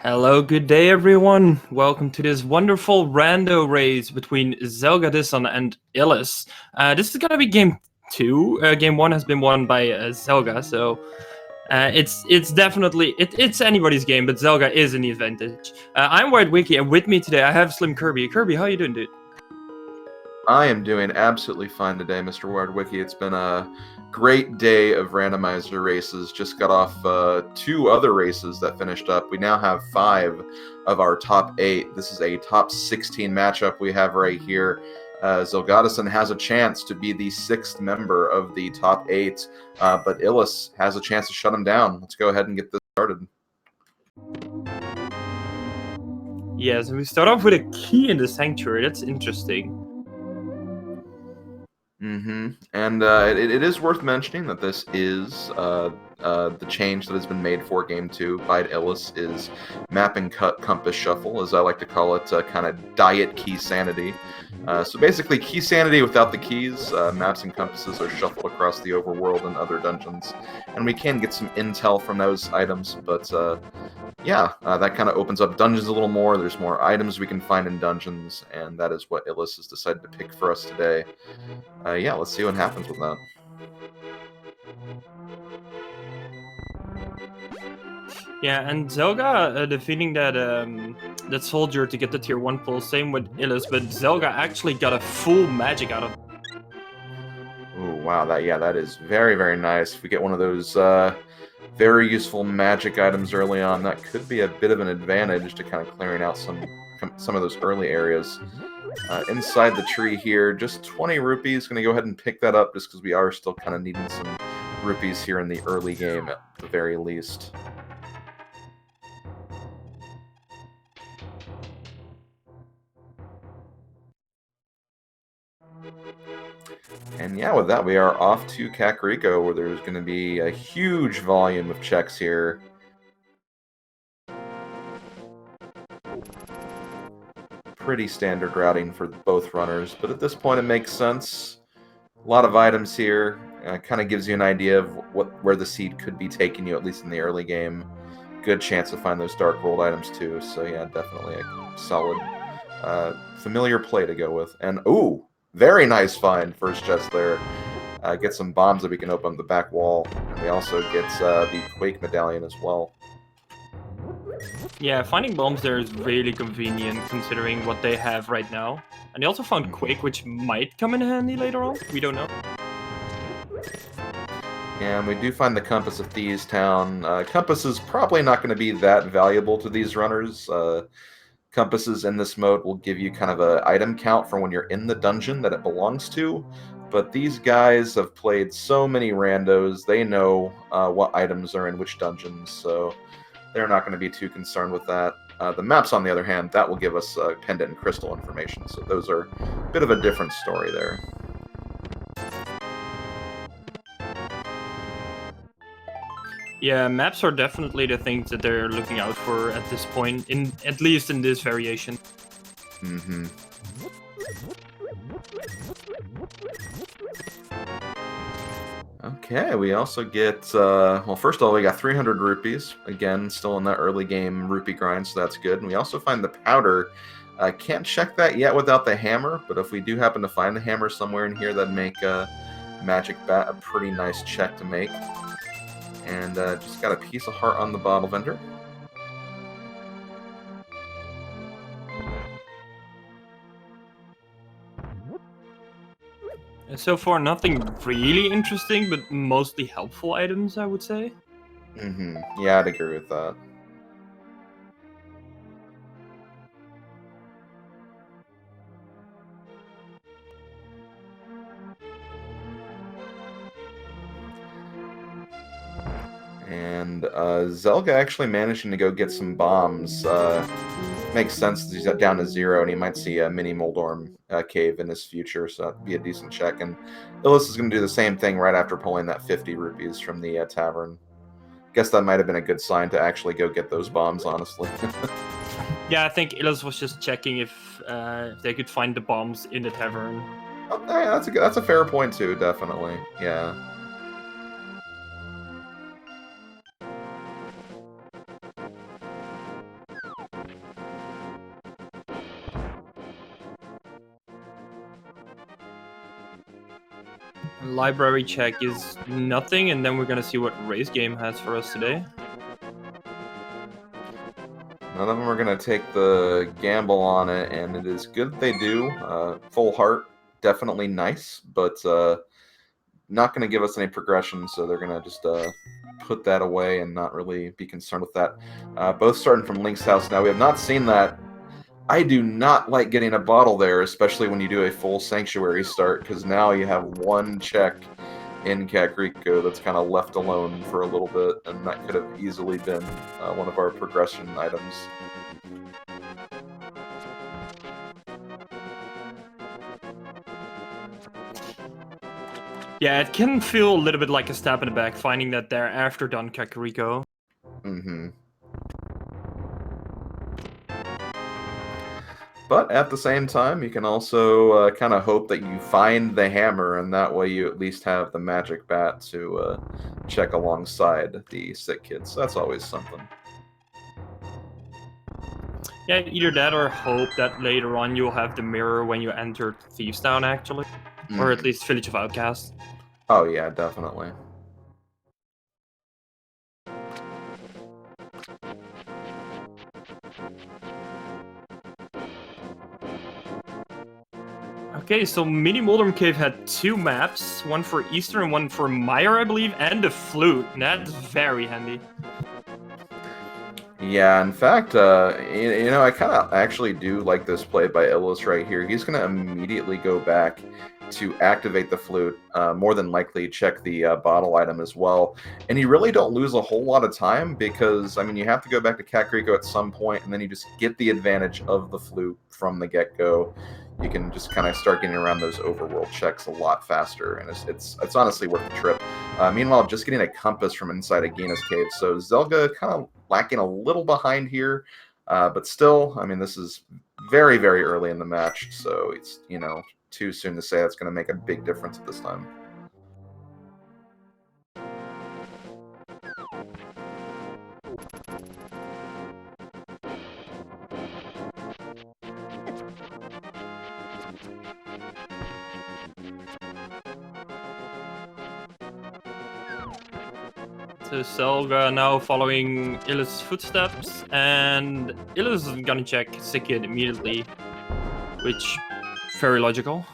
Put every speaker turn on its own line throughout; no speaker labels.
Hello, good day everyone. Welcome to this wonderful rando race between Zelgadissan and Illus. This is gonna be game 2. Game 1 has been won by Zelga, so it's definitely it's anybody's game, but Zelga is in the advantage. I'm White Wiki, and with me today I have Slim Kirby. Kirby, how you doing, dude?
I am doing absolutely fine today, Mr. Wardwicki. It's been a great day of randomizer races. Just got off 2 other races that finished up. We now have 5 of our top 8. This is a top 16 matchup we have right here. Zelgadissan has a chance to be the 6th member of the top 8, but Illus has a chance to shut him down. Let's go ahead and get this started.
Yes, and we start off with a key in the sanctuary. That's interesting.
And it is worth mentioning that this is the change that has been made for Game 2 by Illus is map and compass shuffle, as I like to call it, kind of diet key sanity. So basically, key sanity without the keys. Maps and compasses are shuffled across the overworld and other dungeons, and we can get some intel from those items, but yeah, that kind of opens up dungeons a little more. There's more items we can find in dungeons, and that is what Illus has decided to pick for us today. Yeah, let's see what happens with that.
Yeah, and Zelga defeating that soldier to get the tier 1 pull, same with Illus, but Zelga actually got a full magic out of.
Oh wow, that is very, very nice. If we get one of those very useful magic items early on, that could be a bit of an advantage to kind of clearing out some of those early areas. Inside the tree here, just 20 rupees. Going to go ahead and pick that up just because we are still kind of needing some rupees here in the early game at the very least. And yeah, with that, we are off to Kakariko, where there's going to be a huge volume of checks here. Pretty standard routing for both runners, but at this point it makes sense. A lot of items here. Kind of gives you an idea of where the seed could be taking you, at least in the early game. Good chance to find those dark gold items too, so yeah, definitely a solid, familiar play to go with. And ooh, very nice find, first chest there. Get some bombs that we can open up the back wall, and we also get the Quake medallion as well.
Yeah, finding bombs there is really convenient considering what they have right now. And they also found Quake, which might come in handy later on. We don't know.
And we do find the Compass of Thieves Town. Compass is probably not going to be that valuable to these runners. Compasses in this mode will give you kind of an item count for when you're in the dungeon that it belongs to. But these guys have played so many randos, they know what items are in which dungeons, so they're not going to be too concerned with that. The maps, on the other hand, that will give us pendant and crystal information, so those are a bit of a different story there.
Yeah, maps are definitely the things that they're looking out for at this point, at least in this variation.
Okay, we also get, well, first of all, we got 300 rupees. Again, still in that early game rupee grind, so that's good. And we also find the powder. Can't check that yet without the hammer, but if we do happen to find the hammer somewhere in here, that'd make Magic Bat a pretty nice check to make. And just got a piece of heart on the bottle vendor.
So far, nothing really interesting, but mostly helpful items, I would say.
Yeah, I'd agree with that. And Zelga actually managing to go get some bombs. Makes sense that he's down to 0, and he might see a mini Moldorm cave in his future, so that'd be a decent check. And Illus is going to do the same thing right after pulling that 50 rupees from the tavern. Guess that might have been a good sign to actually go get those bombs, honestly.
Yeah, I think Illus was just checking if they could find the bombs in the tavern.
Oh, yeah, that's a fair point too, definitely. Yeah.
Library check is nothing, and then we're gonna see what race game has for us today.
None of them are going to take the gamble on it, and it is good that they do. Full heart, definitely nice, but not going to give us any progression, so they're going to just put that away and not really be concerned with that. Both starting from Link's house now. We have not seen that. I do not like getting a bottle there, especially when you do a full Sanctuary start, because now you have one check in Kakariko that's kind of left alone for a little bit, and that could have easily been one of our progression items.
Yeah, it can feel a little bit like a stab in the back, finding that they're after done Kakariko.
Mm-hmm. But at the same time, you can also kind of hope that you find the hammer, and that way you at least have the magic bat to check alongside the sick kids. So that's always something.
Yeah, either that or hope that later on you'll have the mirror when you enter Thieves Town, actually. Or at least Village of Outcasts.
Oh yeah, definitely.
Okay, so Mini Moldrum Cave had 2 maps, one for Easter and one for Meyer, I believe, and the flute. That's very handy.
Yeah, in fact, you know, I kind of actually do like this play by Illus right here. He's going to immediately go back to activate the flute, more than likely check the bottle item as well. And you really don't lose a whole lot of time because, I mean, you have to go back to Kakariko at some point, and then you just get the advantage of the flute from the get-go. You can just kind of start getting around those overworld checks a lot faster, and it's honestly worth the trip. Meanwhile, just getting a compass from inside Agina's cave, so Zelda kind of lacking a little behind here, but still, I mean, this is very, very early in the match, so it's, you know, too soon to say that's going to make a big difference at this time.
So Zelda now following Illus' footsteps, and Illus is gonna check Sick Kid immediately, which very logical.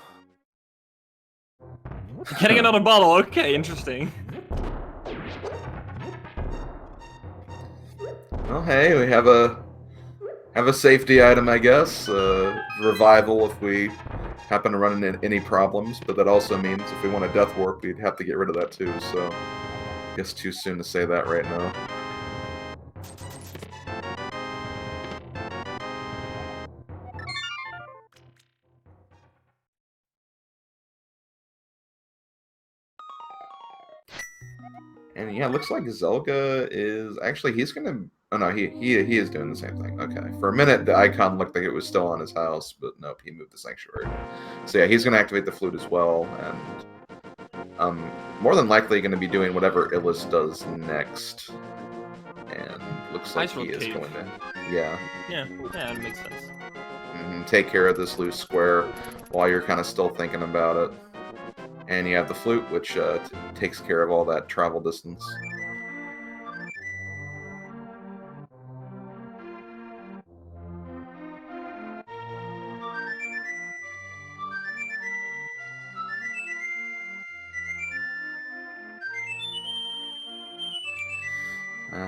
Getting another bottle, okay, interesting.
Well, hey, we have a safety item, I guess. Revival if we happen to run into any problems, but that also means if we want a Death Warp, we'd have to get rid of that too, so I guess too soon to say that right now. And yeah, it looks like Zelda is actually he's gonna. Oh no, he is doing the same thing. Okay, for a minute the icon looked like it was still on his house, but nope, he moved the sanctuary. So yeah, he's gonna activate the flute as well, and more than likely going to be doing whatever Illus does next. And looks like he is going to.
Yeah, that makes sense.
Take care of this loose square while you're kind of still thinking about it. And you have the flute, which takes care of all that travel distance.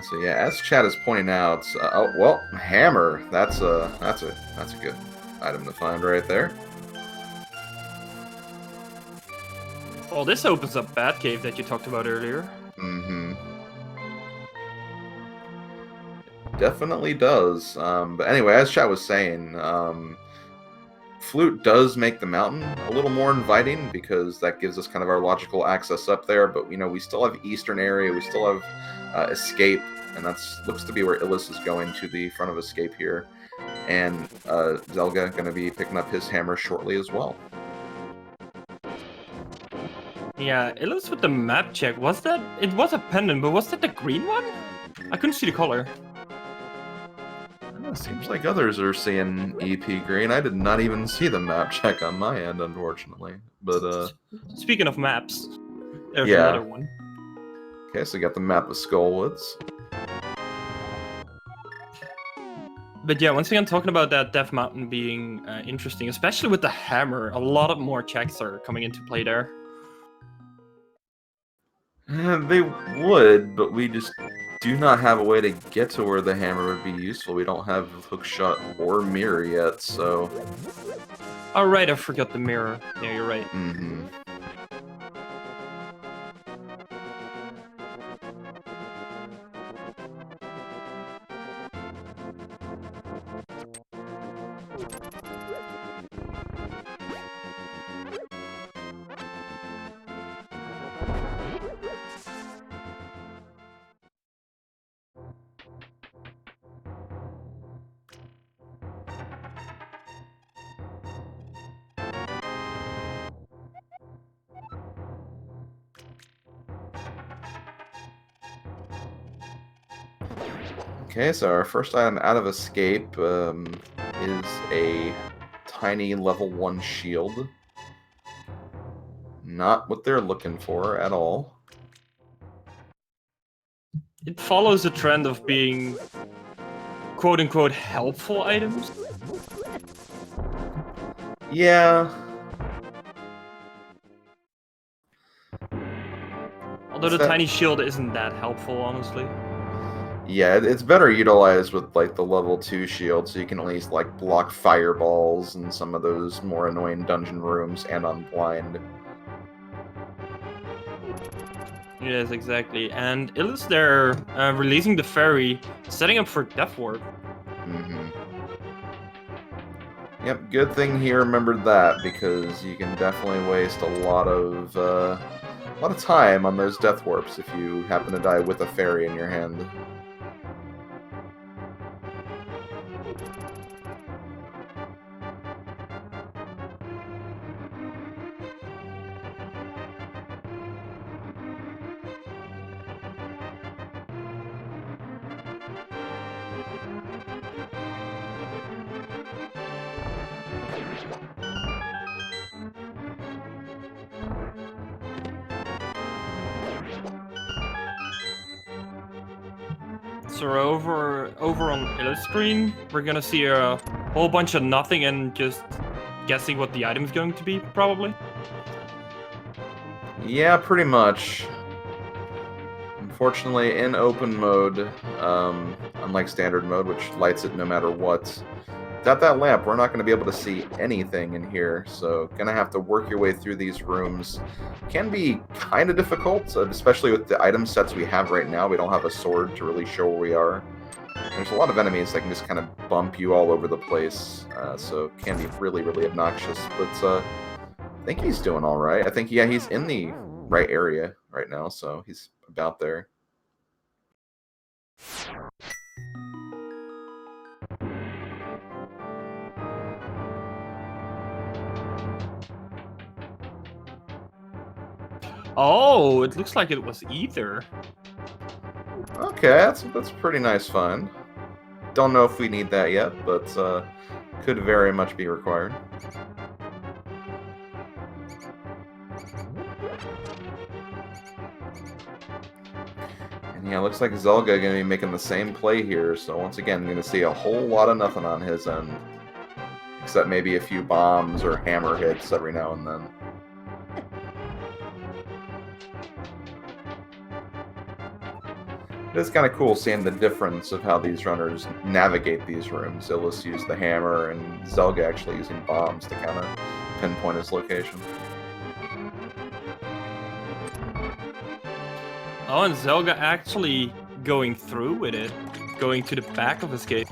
So yeah, as chat is pointing out, oh well, hammer. That's a good item to find right there.
Oh, this opens up Batcave that you talked about earlier.
Definitely does. But anyway, as chat was saying, flute does make the mountain a little more inviting because that gives us kind of our logical access up there. But you know, we still have eastern area. We still have escape, and that's looks to be where Illus is going, to the front of escape here. And Zelda going to be picking up his hammer shortly as well.
Yeah, Illus with the map check. Was that? It was a pendant, but was that the green one? I couldn't see the color.
Seems like others are seeing EP green. I did not even see the map check on my end, unfortunately. But
Speaking of maps, there's
yeah.
another one.
Okay, so we got the map of Skullwoods.
But yeah, once again, talking about that Death Mountain being interesting, especially with the hammer, a lot of more checks are coming into play there.
They would, but we just do not have a way to get to where the hammer would be useful. We don't have hookshot or mirror yet, so...
Oh right, I forgot the mirror. Yeah, you're right.
Mm-hmm. Okay, so our first item out of escape is a tiny level 1 shield. Not what they're looking for at all.
It follows the trend of being quote-unquote helpful items.
Yeah.
Although the tiny shield isn't that helpful, honestly.
Yeah, it's better utilized with like the level 2 shield, so you can at least like block fireballs in some of those more annoying dungeon rooms and on blind.
Yes, exactly. And Illus, they're releasing the ferry, setting up for Death Warp.
Mm-hmm. Yep, good thing he remembered that, because you can definitely waste a lot of time on those death warps if you happen to die with a fairy in your hand.
So over on Illus screen, we're gonna see a whole bunch of nothing and just guessing what the item's going to be, probably.
Yeah, pretty much. Unfortunately, in open mode, unlike standard mode, which lights it no matter what, without that lamp, we're not going to be able to see anything in here, so gonna have to work your way through these rooms. Can be kind of difficult, especially with the item sets we have right now. We don't have a sword to really show where we are. There's a lot of enemies that can just kind of bump you all over the place, so it can be really, really obnoxious, but I think he's doing alright. I think, yeah, he's in the right area right now, so he's about there.
Oh, it looks like it was either.
Okay, that's a pretty nice find. Don't know if we need that yet, but could very much be required. And yeah, looks like Zelda going to be making the same play here, so once again, going to see a whole lot of nothing on his end. Except maybe a few bombs or hammer hits every now and then. It's kind of cool seeing the difference of how these runners navigate these rooms. Illus used the hammer, and Zelda actually using bombs to kind of pinpoint his location.
Oh, and Zelda actually going through with it, going to the back of his gate.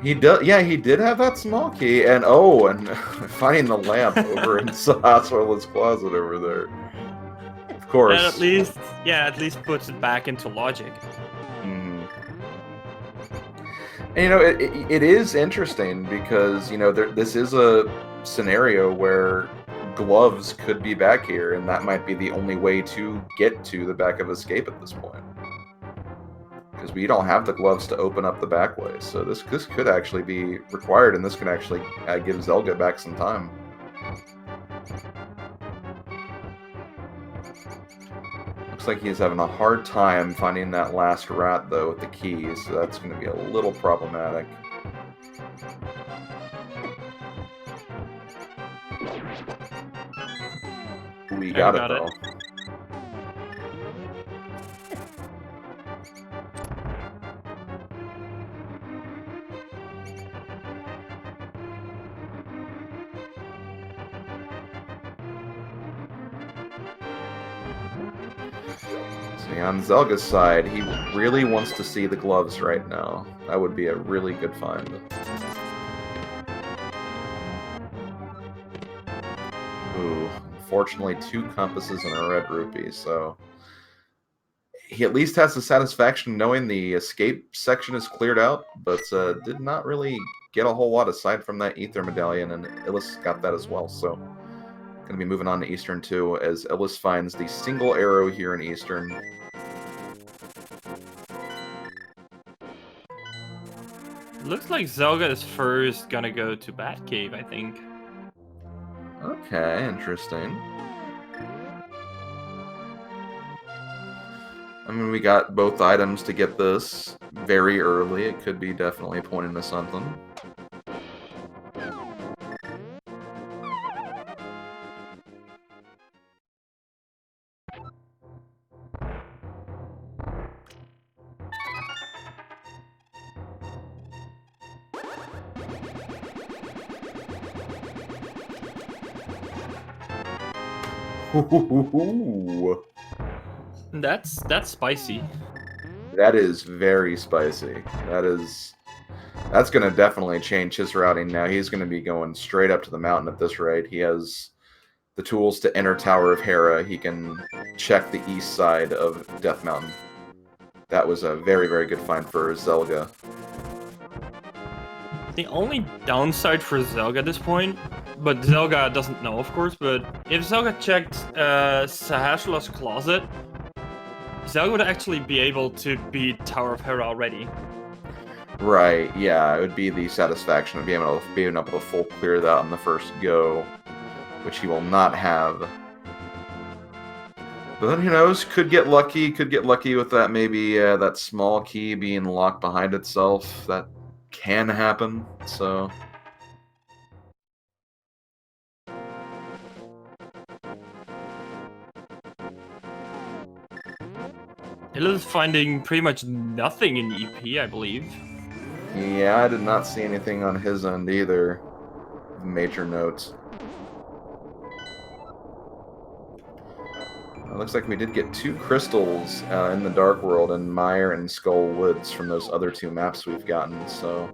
He does, yeah, he did have that small key, and oh, and finding the lamp over in Sahasrala's closet over there. Of course.
And at least puts it back into logic.
Mm. And you know, it is interesting because, you know, this is a scenario where gloves could be back here, and that might be the only way to get to the back of escape at this point. because we don't have the gloves to open up the back way. So this could actually be required, and this can actually give Zelda back some time. Looks like he's having a hard time finding that last rat, though, with the keys, so that's going to be a little problematic. We got it, though. On Zelga's side, he really wants to see the gloves right now. That would be a really good find. Ooh, unfortunately 2 compasses and a red rupee, so he at least has the satisfaction knowing the escape section is cleared out, but did not really get a whole lot aside from that ether medallion, and Illus got that as well, so going to be moving on to Eastern 2 as Illus finds the single arrow here in Eastern.
Looks like Zelda is first gonna go to Batcave, I think.
Okay, interesting. I mean, we got both items to get this very early. It could be definitely pointing to something. Ooh.
That's spicy.
That is very spicy. That's going to definitely change his routing now. He's going to be going straight up to the mountain at this rate. He has the tools to enter Tower of Hera. He can check the east side of Death Mountain. That was a very, very good find for Zelda.
The only downside for Zelda at this point, but Zelda doesn't know, of course, but if Zelda checked Sahasula's closet, Zelda would actually be able to beat Tower of Hera already.
Right, yeah, it would be the satisfaction of being able to full clear that on the first go, which he will not have. But then, who knows, could get lucky with that, maybe that small key being locked behind itself. That can happen, so...
Illus finding pretty much nothing in EP, I believe.
Yeah, I did not see anything on his end either. Major notes. It looks like we did get 2 crystals in the Dark World in Mire and Skull Woods from those other 2 maps we've gotten, so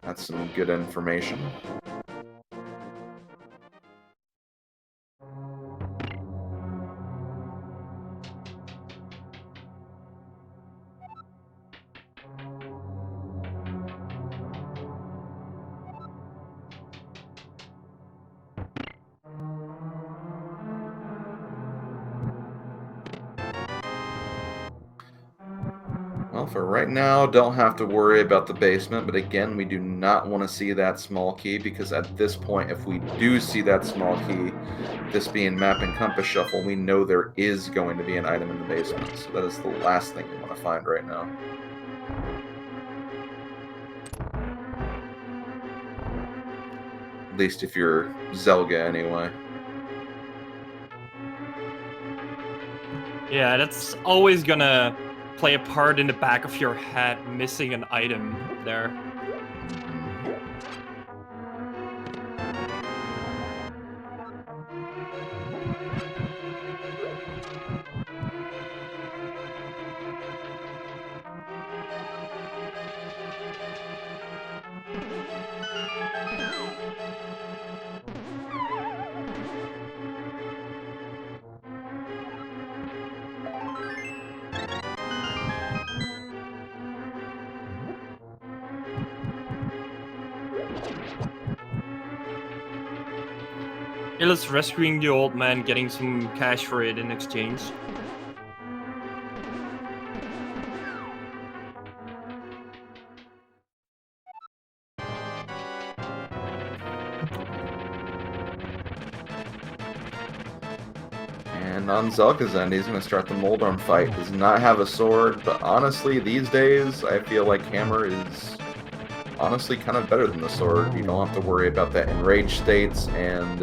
that's some good information. Well, for right now, don't have to worry about the basement, but again, we do not want to see that small key, because at this point, if we do see that small key, this being map and compass shuffle, we know there is going to be an item in the basement, so that is the last thing we want to find right now. At least if you're Zelda, anyway.
Yeah, that's always gonna play a part in the back of your head, missing an item there. Illus rescuing the old man, getting some cash for it in exchange.
on Zelka's end, he's going to start the Moldorm fight. Does not have a sword, but honestly, these days, I feel like Hammer is honestly kind of better than the sword. You don't have to worry about that enraged states, and,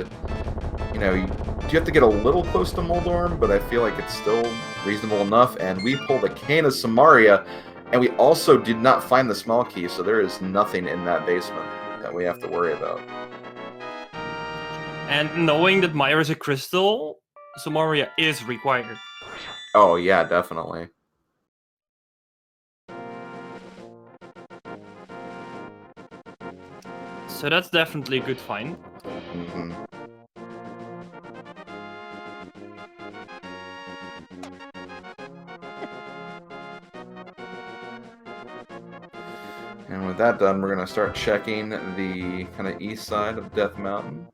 you know, you have to get a little close to Moldorm, but I feel like it's still reasonable enough, and we pulled a Cane of Samaria, and we also did not find the small key, so there is nothing in that basement that we have to worry about.
And knowing that Myra's a crystal, Samaria is required.
Oh, yeah, definitely.
So that's definitely a good find.
Mm-hmm. And with that done, we're going to start checking the kind of east side of Death Mountain.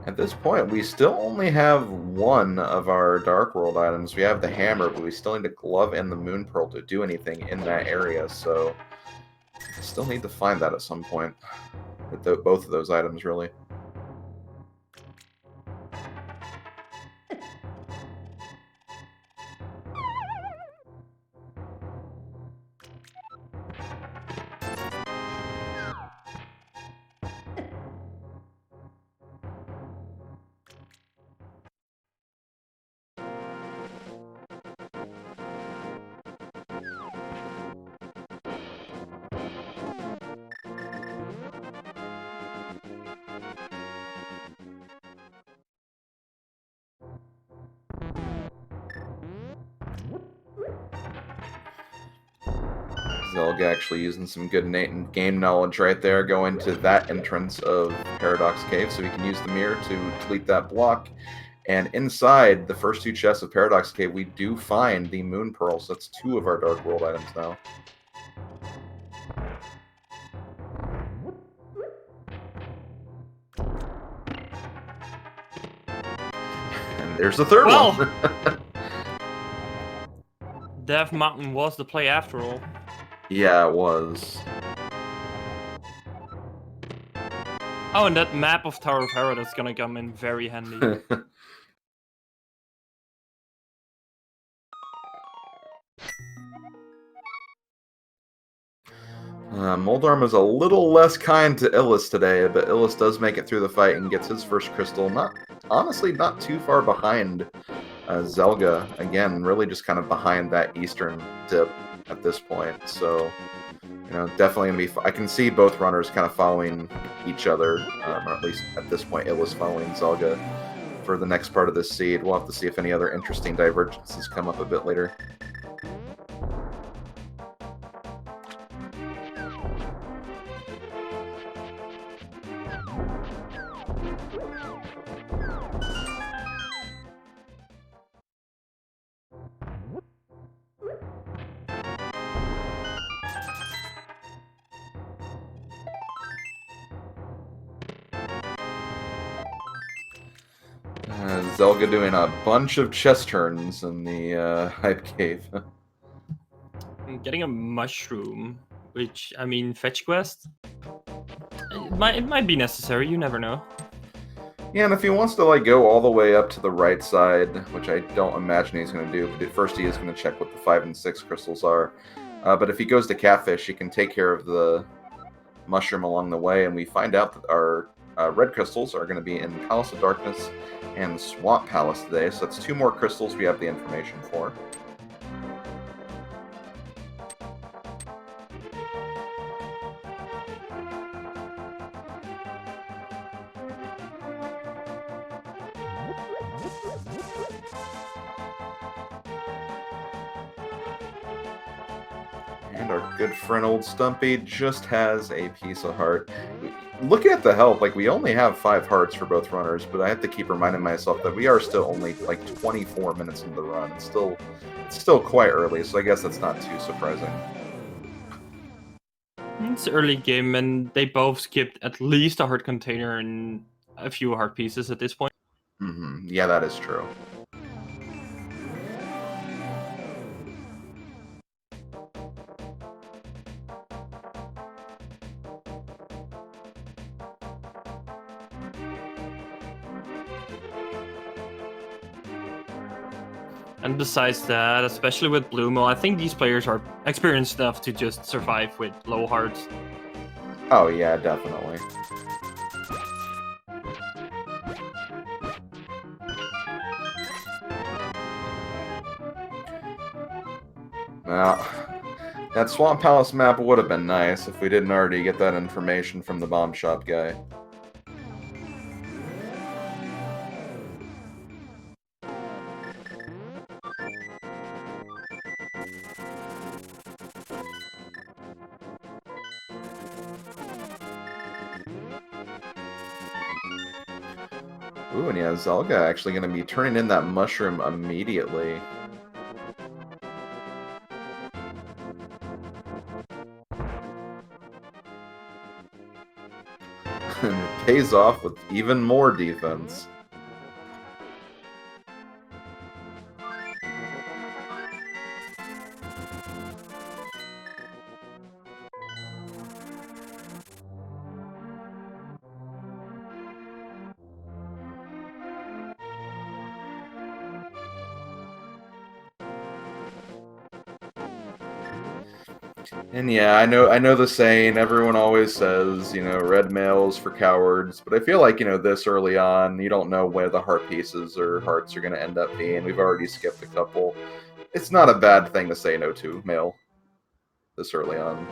At this point, we still only have one of our Dark World items. We have the hammer, but we still need the glove and the moon pearl to do anything in that area, so I still need to find that at some point. With both of those items, really. Zelga actually using some good game knowledge right there, going to that entrance of Paradox Cave, so we can use the mirror to delete that block. And inside the first two chests of Paradox Cave, we do find the Moon Pearls. So that's two of our Dark World items now. And there's the third one.
Death Mountain was the play after all.
Yeah, it was.
Oh, and that map of Tower of Hera that's gonna come in very handy.
Moldorm is a little less kind to Illus today, but Illus does make it through the fight and gets his first crystal. Honestly, not too far behind Zelga. Again, really just kind of behind that eastern dip at this point. So, you know, definitely going to be... I can see both runners kind of following each other, or at least at this point, Illus following Zelga for the next part of this seed. We'll have to see if any other interesting divergences come up a bit later. Zelga doing a bunch of chest turns in the Hype Cave.
Getting a mushroom, which, I mean, fetch quest? It might be necessary, you never know.
Yeah, and if he wants to like go all the way up to the right side, which I don't imagine he's going to do, but at first he is going to check what the 5 and 6 crystals are. But if he goes to Catfish, he can take care of the mushroom along the way, and we find out that our red crystals are going to be in Palace of Darkness and Swamp Palace today, so that's 2 more crystals we have the information for. And our good friend Old Stumpy just has a piece of heart. Looking at the health, like, we only have 5 hearts for both runners, but I have to keep reminding myself that we are still only, like, 24 minutes into the run. It's still quite early, so I guess that's not too surprising.
It's early game, and they both skipped at least a heart container and a few heart pieces at this point.
Mm-hmm. Yeah, that is true.
And besides that, especially with Bloomo, I think these players are experienced enough to just survive with low hearts.
Oh yeah, definitely. Now, that Swamp Palace map would have been nice if we didn't already get that information from the bomb shop guy. Ooh, and yeah, Zelda actually going to be turning in that mushroom immediately. And it pays off with even more defense. And yeah, I know the saying, everyone always says, you know, red mail's for cowards, but I feel like, you know, this early on, you don't know where the heart pieces or hearts are going to end up being. We've already skipped a couple. It's not a bad thing to say no to, mail, this early on.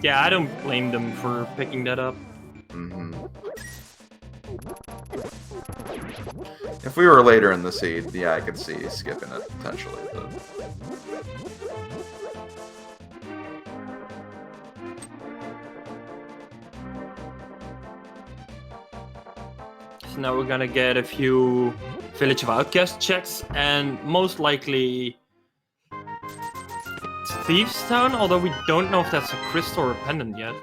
Yeah, I don't blame them for picking that up.
Mm-hmm. If we were later in the seed, yeah, I could see skipping it, potentially, but...
So now we're gonna get a few Village of Outcast checks, and most likely it's Thieves Town, although we don't know if that's a crystal or a pendant yet.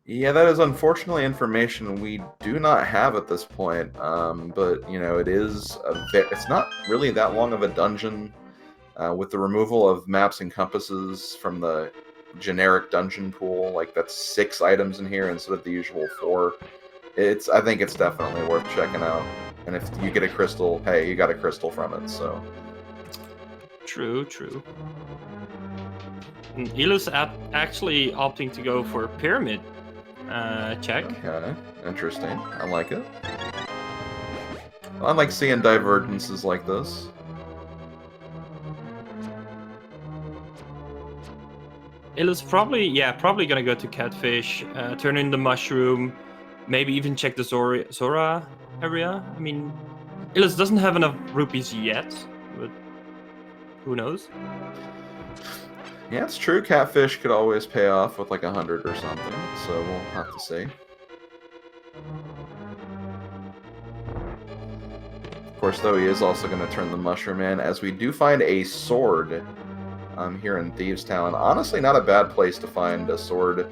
Yeah, that is unfortunately information we do not have at this point, but, you know, it is it's not really that long of a dungeon. With the removal of maps and compasses from the generic dungeon pool, like that's 6 items in here instead of the usual 4. I think it's definitely worth checking out. And if you get a crystal, hey, you got a crystal from it, so...
True, true. And Illus actually opting to go for a pyramid check.
Okay, interesting. I like it. I like seeing divergences like this.
Illus probably gonna go to Catfish, turn in the mushroom, maybe even check the Zora area. I mean, Illus doesn't have enough rupees yet, but who knows?
Yeah, it's true. Catfish could always pay off with like 100 or something, so we'll have to see. Of course, though, he is also going to turn the mushroom in, as we do find a sword here in Thieves Town. Honestly, not a bad place to find a sword.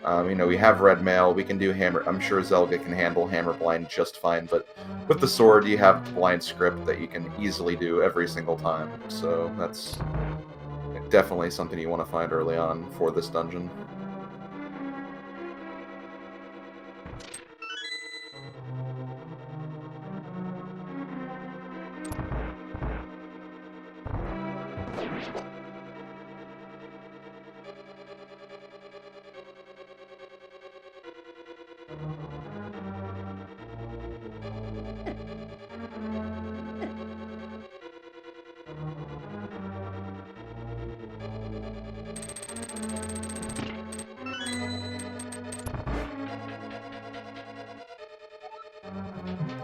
You know, we have red mail, we can do hammer. I'm sure Zelda can handle hammer blind just fine, but with the sword, you have blind script that you can easily do every single time. So that's definitely something you want to find early on for this dungeon.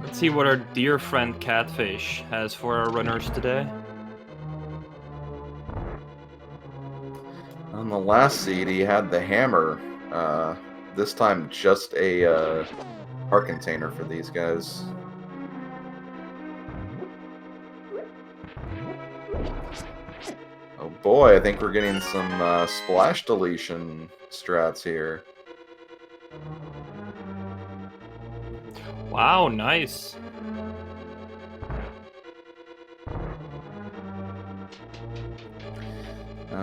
Let's see what our dear friend Catfish has for our runners today.
On the last seed, he had the hammer. This time, just a heart container for these guys. Oh boy, I think we're getting some splash deletion strats here.
Wow, nice.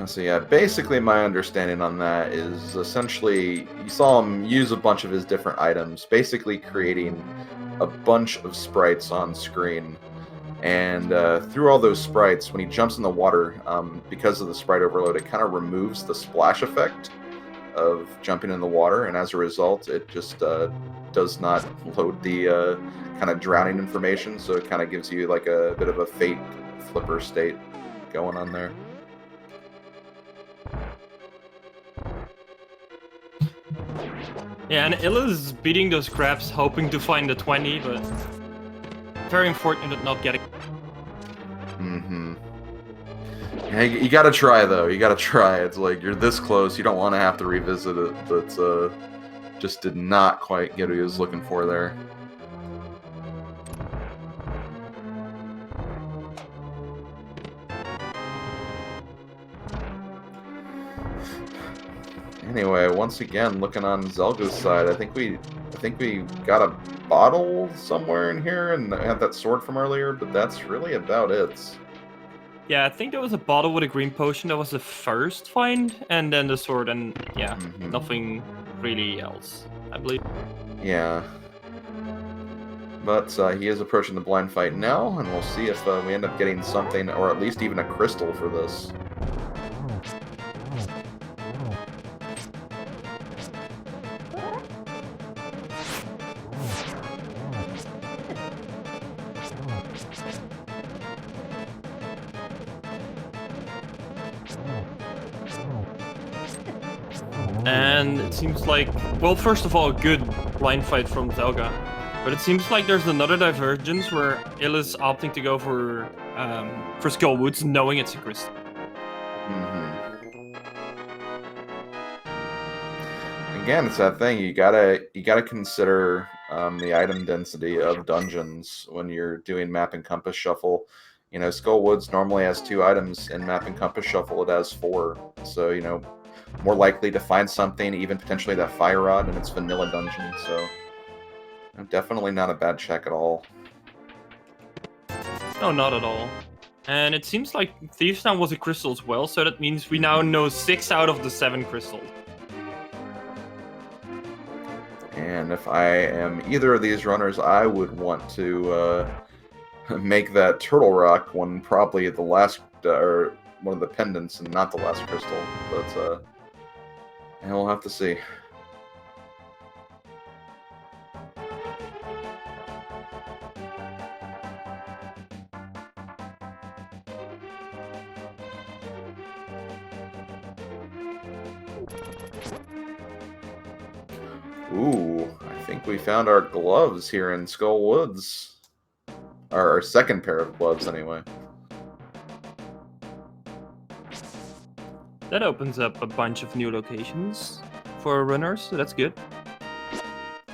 So yeah, basically my understanding on that is essentially you saw him use a bunch of his different items, basically creating a bunch of sprites on screen. And through all those sprites, when he jumps in the water, because of the sprite overload, it kind of removes the splash effect of jumping in the water, and as a result, it just does not load the kind of drowning information, so it kind of gives you like a bit of a fake flipper state going on there.
Yeah, and Illus beating those crabs, hoping to find the 20, but very unfortunate not getting.
Mm-hmm. Yeah, you gotta try though. You gotta try. It's like you're this close. You don't want to have to revisit it, but just did not quite get what he was looking for there. Anyway, once again, looking on Zelda's side, I think we got a bottle somewhere in here, and have that sword from earlier, but that's really about it.
Yeah, I think there was a bottle with a green potion. That was the first find, and then the sword, and yeah, nothing really else, I believe.
Yeah. But he is approaching the blind fight now, and we'll see if we end up getting something, or at least even a crystal for this.
And it seems like, well, first of all, a good blind fight from Zelda. But it seems like there's another divergence where Illus opting to go for Skull Woods, knowing it's a crystal.
Again, it's that thing. You gotta consider the item density of dungeons when you're doing map and compass shuffle. You know, Skull Woods normally has 2 items. In map and compass shuffle, it has 4. So you know, more likely to find something, even potentially that fire rod in its vanilla dungeon. So definitely not a bad check at all.
No, not at all. And it seems like Thieves' Town was a crystal as well, so that means we now know 6 out of the 7 crystals.
And if I am either of these runners, I would want to make that Turtle Rock one probably the last, or one of the pendants and not the last crystal. But and we'll have to see. Ooh, I think we found our gloves here in Skull Woods. Our second pair of gloves, anyway.
That opens up a bunch of new locations for runners, so that's good.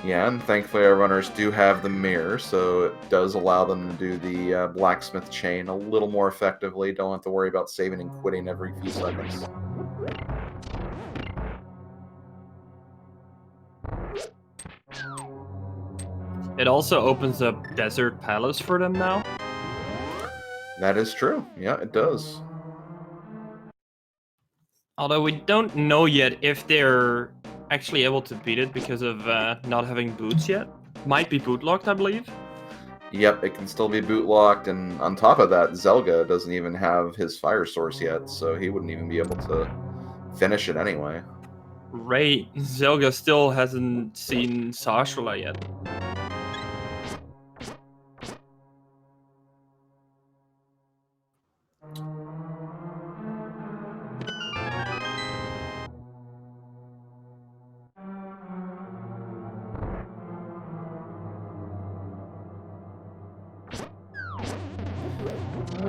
Yeah, and thankfully our runners do have the mirror, so it does allow them to do the blacksmith chain a little more effectively. Don't have to worry about saving and quitting every few seconds.
It also opens up Desert Palace for them now.
That is true. Yeah, it does.
Although we don't know yet if they're actually able to beat it because of not having boots yet. Might be boot locked, I believe.
Yep, it can still be boot locked, and on top of that, Zelda doesn't even have his fire source yet, so he wouldn't even be able to finish it anyway.
Right, Zelda still hasn't seen Sashula yet.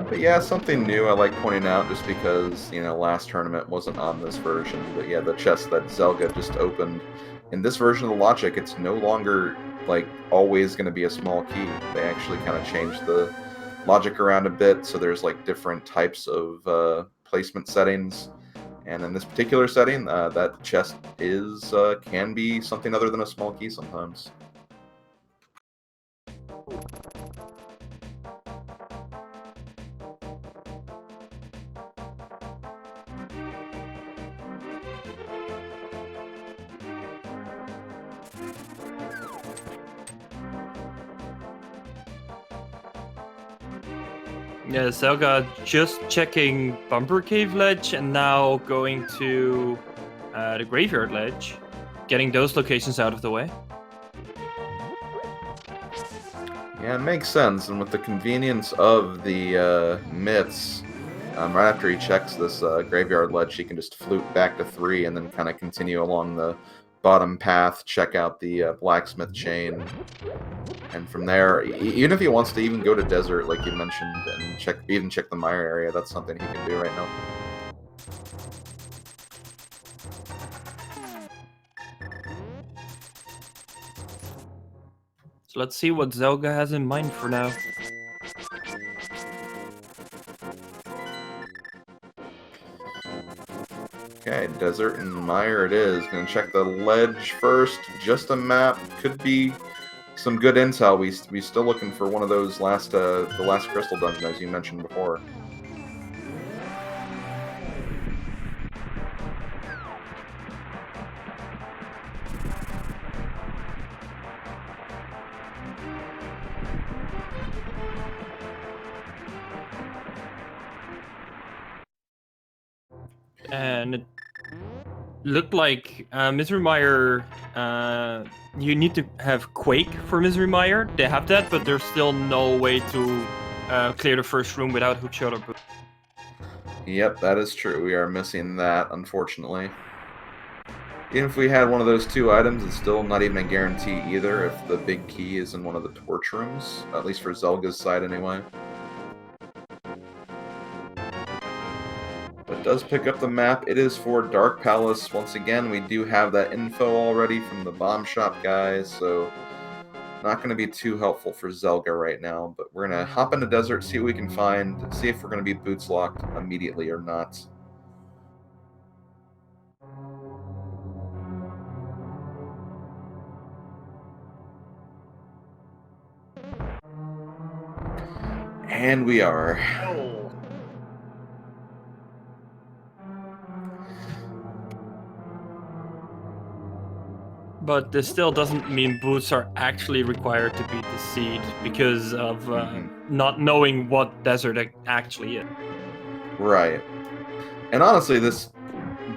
But yeah, something new I like pointing out, just because, you know, last tournament wasn't on this version. But yeah, the chest that Zelda just opened, in this version of the logic, it's no longer, like, always going to be a small key. They actually kind of changed the logic around a bit, so there's, like, different types of placement settings. And in this particular setting, that chest can be something other than a small key sometimes.
Yeah, Zelda just checking Bumper Cave Ledge and now going to the Graveyard Ledge, getting those locations out of the way.
Yeah, it makes sense, and with the convenience of the myths, right after he checks this Graveyard Ledge, he can just flute back to 3 and then kind of continue along the bottom path, check out the blacksmith chain, and from there, even if he wants to even go to desert, like you mentioned, and even check the mire area, that's something he can do right now.
So let's see what Zelda has in mind for now.
Okay, desert and mire it is. Gonna check the ledge first. Just a map. Could be some good intel. We still looking for one of those the last crystal dungeon as you mentioned before.
And it looked like Misery Mire, you need to have Quake for Misery Mire. They have that, but there's still no way to clear the first room without hookshot or boot.
Yep, that is true. We are missing that, unfortunately. Even if we had one of those 2 items, it's still not even a guarantee either if the big key is in one of the torch rooms, at least for Zelga's side anyway. But it does pick up the map. It is for Dark Palace. Once again, we do have that info already from the bomb shop guys, so not going to be too helpful for Zelda right now. But we're going to hop into desert, see what we can find, see if we're going to be boots locked immediately or not. And we are.
But this still doesn't mean boots are actually required to beat the seed because of not knowing what desert it actually is.
Right. And honestly, this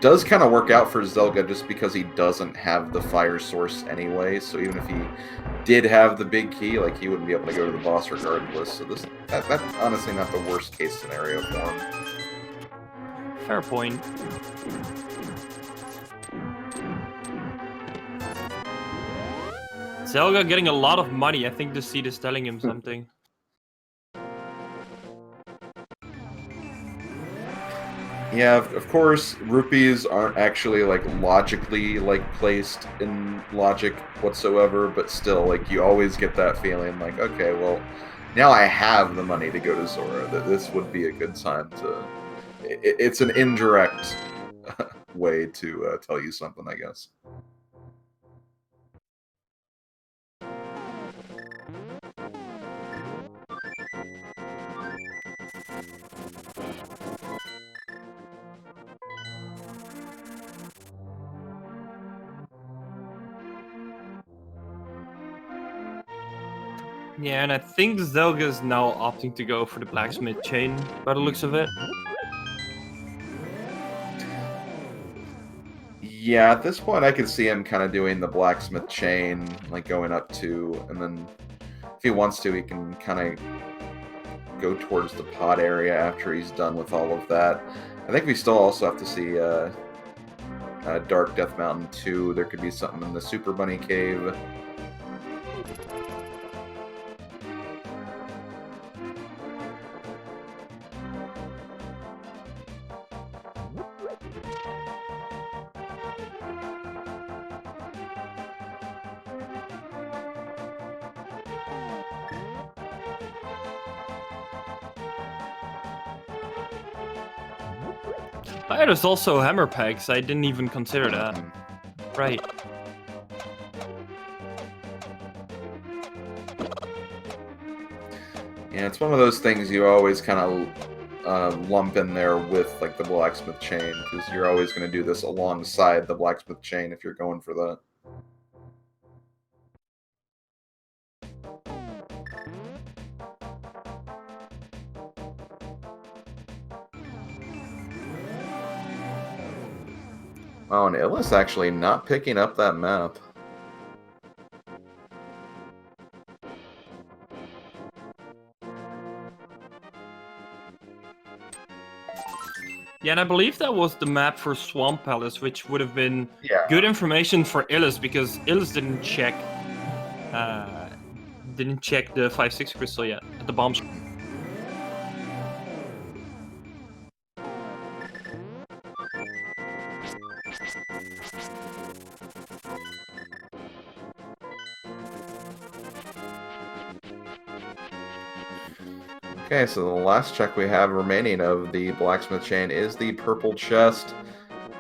does kind of work out for Zelda just because he doesn't have the fire source anyway, so even if he did have the big key, like, he wouldn't be able to go to the boss regardless, so that's honestly not the worst case scenario for him.
Fair point. Zelda getting a lot of money. I think the seed is telling him something.
Yeah, of course, rupees aren't actually, like, logically, like, placed in logic whatsoever, but still, like, you always get that feeling, like, okay, well, now I have the money to go to Zora. This would be a good time to... It's an indirect way to tell you something, I guess.
Yeah, and I think Zelda is now opting to go for the blacksmith chain, by the looks of it.
Yeah, at this point I could see him kind of doing the blacksmith chain, like going up to, and then if he wants to, he can kind of go towards the pod area after he's done with all of that. I think we still also have to see Dark Death Mountain 2. There could be something in the Super Bunny Cave.
Oh, there's also hammer pegs. I didn't even consider that. Right.
Yeah, it's one of those things you always kind of lump in there with, like, the blacksmith chain, because you're always going to do this alongside the blacksmith chain if you're going for that. Oh, and Illus actually not picking up that map.
Yeah, and I believe that was the map for Swamp Palace, which would have been
Yeah.
good information for Illus, because Illus didn't check the 5-6 crystal yet at the bomb.
Okay, so the last check we have remaining of the blacksmith chain is the purple chest.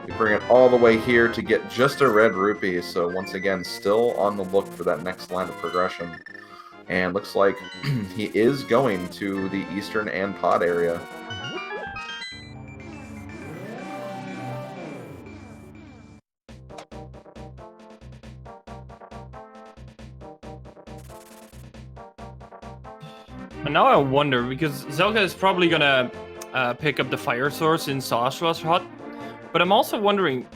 We bring it all the way here to get just a red rupee, so once again, still on the look for that next line of progression. And looks like he is going to the eastern and pod area.
And now I wonder, because Zelda is probably gonna pick up the fire source in Sasha's hut, but I'm also wondering,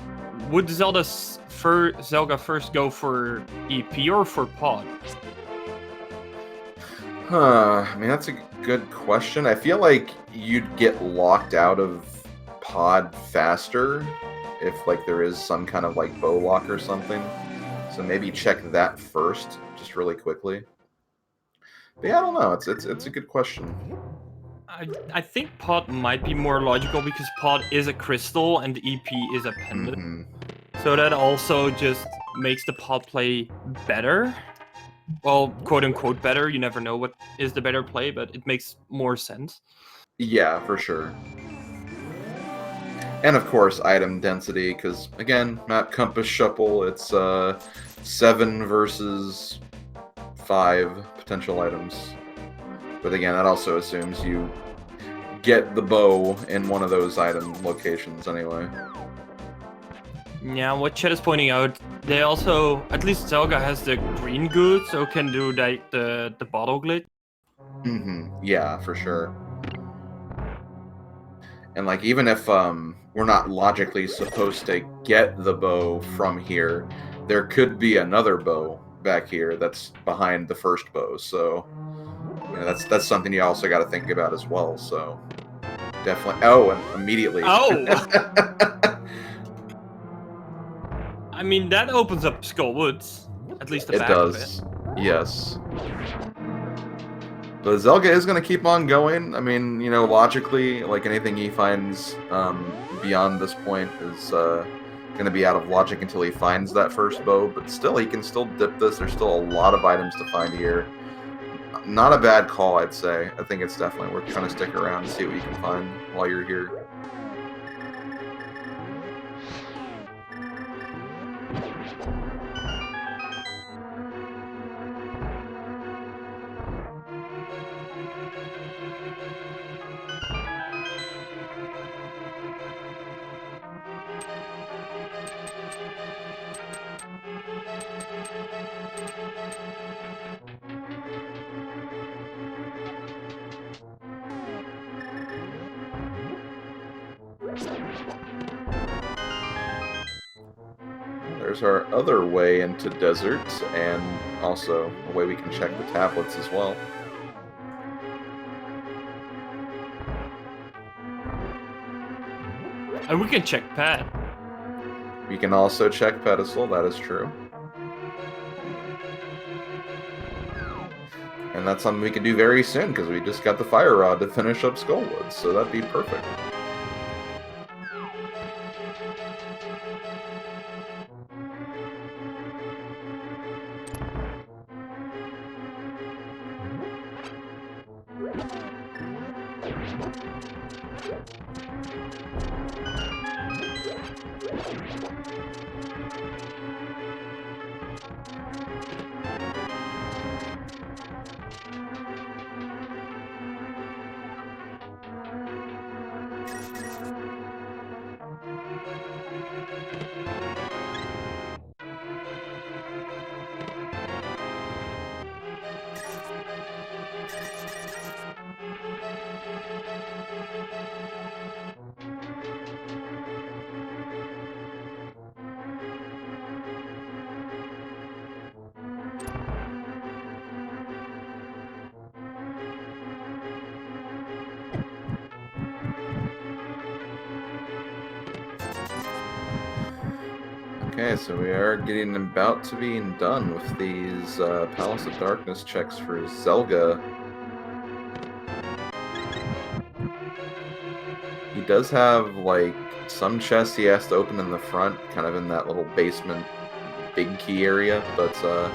would Zelda first go for EP or for pod?
I mean, that's a good question. I feel like you'd get locked out of pod faster if like there is some kind of like bow lock or something. So maybe check that first, just really quickly. But yeah, I don't know. It's a good question.
I think pod might be more logical, because pod is a crystal and EP is a pendant.
Mm-hmm.
So that also just makes the pod play better. Well, quote unquote better. You never know what is the better play, but it makes more sense.
Yeah, for sure. And of course, item density, because again, not compass shuffle. It's 7 versus 5 potential items. But again, that also assumes you get the bow in one of those item locations anyway.
Yeah, what Chet is pointing out, they also, at least Zelda has the green good, so can do like the bottle glitch.
Mm-hmm. Yeah, for sure. And like, even if we're not logically supposed to get the bow from here, there could be another bow back here that's behind the first bow. So you know, that's something you also got to think about as well. So definitely. Oh, and immediately.
Oh! I mean, that opens up Skull Woods. At least the
It
back
does.
of
Yes. But Zelda is going to keep on going. I mean, you know, logically, like anything he finds beyond this point is going to be out of logic until he finds that first bow. But still, he can still dip this. There's still a lot of items to find here. Not a bad call, I'd say. I think it's definitely worth trying to stick around and see what you can find while you're here. There's our other way into desert, and also a way we can check the tablets as well.
And we can check pad.
We can also check pedestal, that is true. And that's something we can do very soon, because we just got the fire rod to finish up Skullwood, so that'd be perfect. Okay, so we are getting about to be done with these Palace of Darkness checks for Zelda. He does have, like, some chests he has to open in the front, kind of in that little basement big key area, but I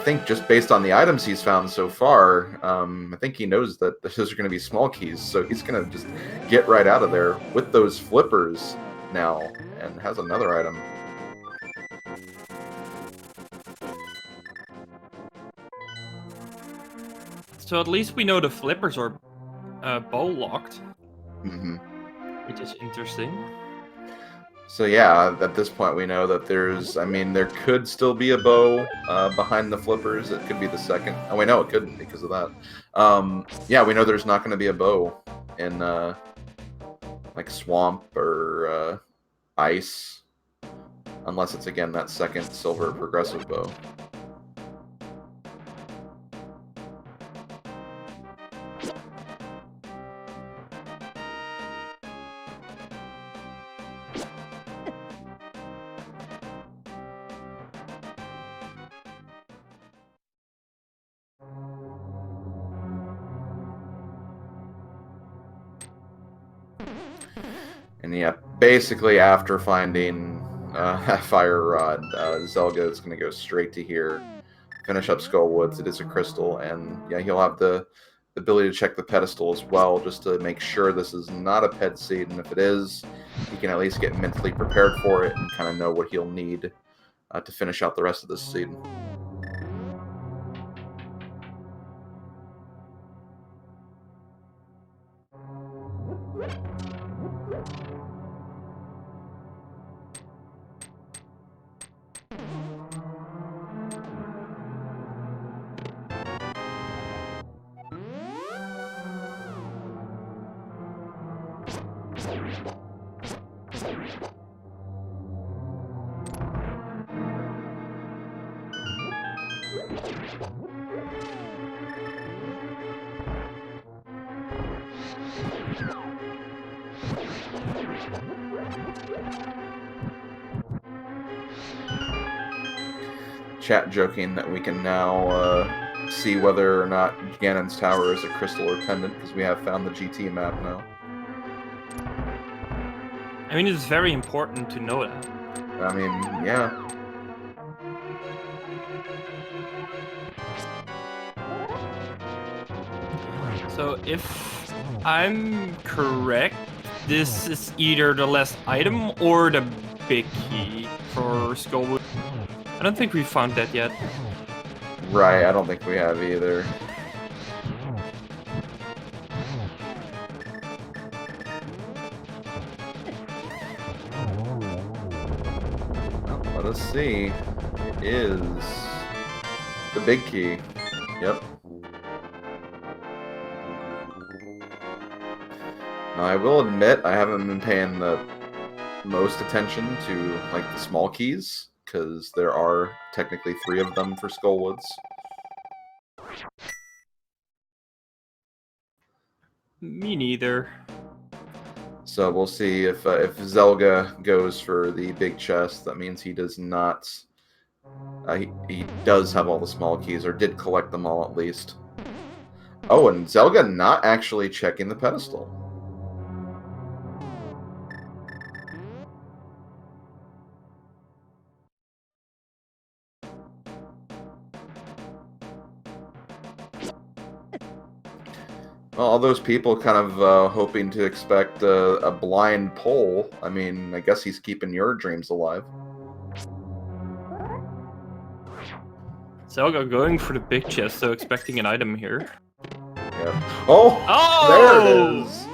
think just based on the items he's found so far, I think he knows that those are going to be small keys, so he's going to just get right out of there with those flippers now, and has another item.
So at least we know the flippers are bow locked, which is interesting.
So yeah, at this point we know that there's, I mean, there could still be a bow behind the flippers. It could be the second. Oh, we know it couldn't because of that. Yeah, we know there's not going to be a bow in like swamp or ice, unless it's again that second silver progressive bow. And yeah, basically after finding Fire Rod, Zelda is going to go straight to here, finish up Skullwoods. It is a crystal, and yeah, he'll have the ability to check the pedestal as well, just to make sure this is not a pet seed, and if it is, he can at least get mentally prepared for it and kind of know what he'll need to finish out the rest of this seed. Chat joking that we can now see whether or not Ganon's Tower is a crystal or pendant, because we have found the GT map now.
I mean, it's very important to know that.
I mean, yeah.
So if I'm correct, this is either the last item or the big key for Skullwood. I don't think we found that yet.
Right, I don't think we have either. Well, let us see. It is the big key. Yep. Now, I will admit I haven't been paying the most attention to like the small keys, because there are technically 3 of them for Skullwoods.
Me neither.
So we'll see if Zelda goes for the big chest. That means he does not. He does have all the small keys, or did collect them all at least. Oh, and Zelda not actually checking the pedestal. Well, all those people kind of hoping to expect a blind pull. I mean, I guess he's keeping your dreams alive.
Zelda going for the big chest, so expecting an item here.
Yeah. Oh!
Oh!
There it is!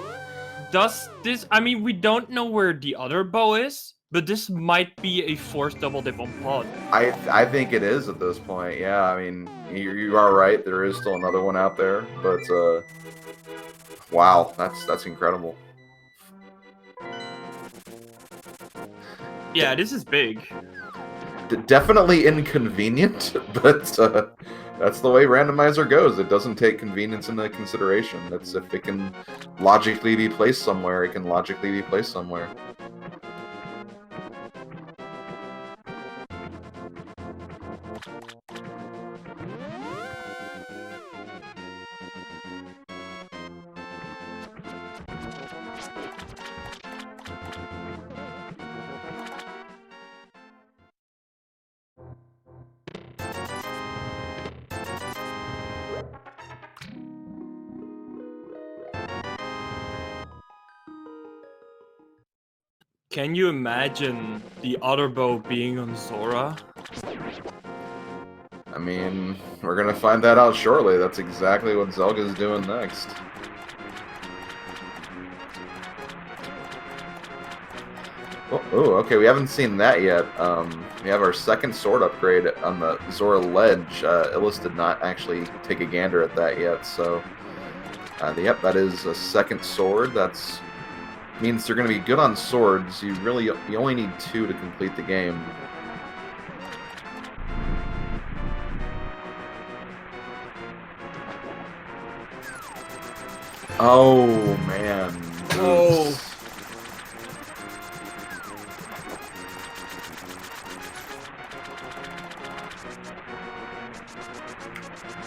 Does this... I mean, we don't know where the other bow is, but this might be a forced double dip on pod.
I think it is at this point, yeah. I mean, you are right. There is still another one out there, but wow, that's incredible.
Yeah, this is big.
Definitely inconvenient, but that's the way Randomizer goes. It doesn't take convenience into consideration. That's if it can logically be placed somewhere, it can logically be placed somewhere.
Can you imagine the other bow being on Zora?
I mean, we're gonna find that out shortly. That's exactly what Zelga's doing next. Oh, okay, we haven't seen that yet. We have our second sword upgrade on the Zora ledge. Illus did not actually take a gander at that yet, so... yep, that is a second sword. That's means they're going to be good on swords. You only need 2 to complete the game. Oh, man.
Oh.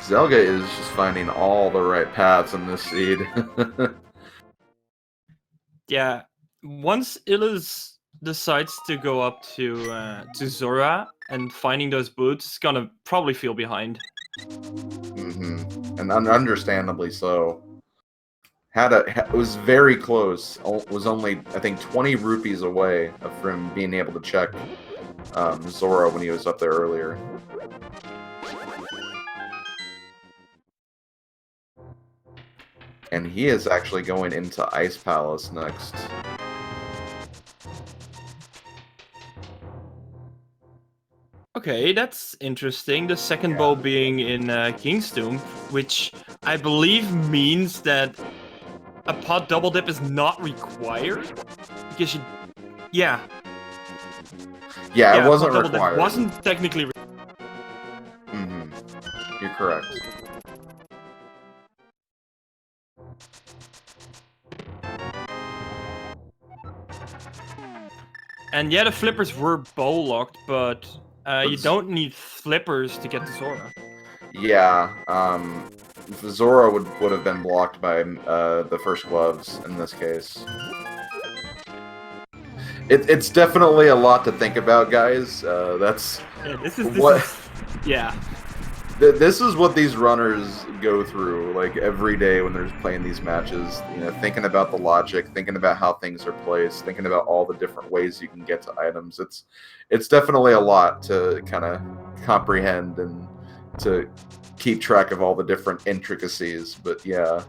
Zelda is just finding all the right paths in this seed.
Yeah, once Illus decides to go up to Zora and finding those boots, it's gonna probably feel behind.
Mm-hmm. And understandably so. It was very close. Was only, I think, 20 rupees away from being able to check Zora when he was up there earlier. And he is actually going into Ice Palace next.
Okay, that's interesting. The second bow being in King's Tomb, which I believe means that a pot double dip is not required. Because yeah,
it wasn't
pot double
required.
Dip wasn't technically.
You're correct.
And yeah, the flippers were bow locked, but you don't need flippers to get to Zora.
Yeah, Zora would have been blocked by the first gloves in this case. It's definitely a lot to think about, guys. This is what these runners go through, like, every day when they're playing these matches. You know, thinking about the logic, thinking about how things are placed, thinking about all the different ways you can get to items. It's definitely a lot to kind of comprehend and to keep track of all the different intricacies, but yeah.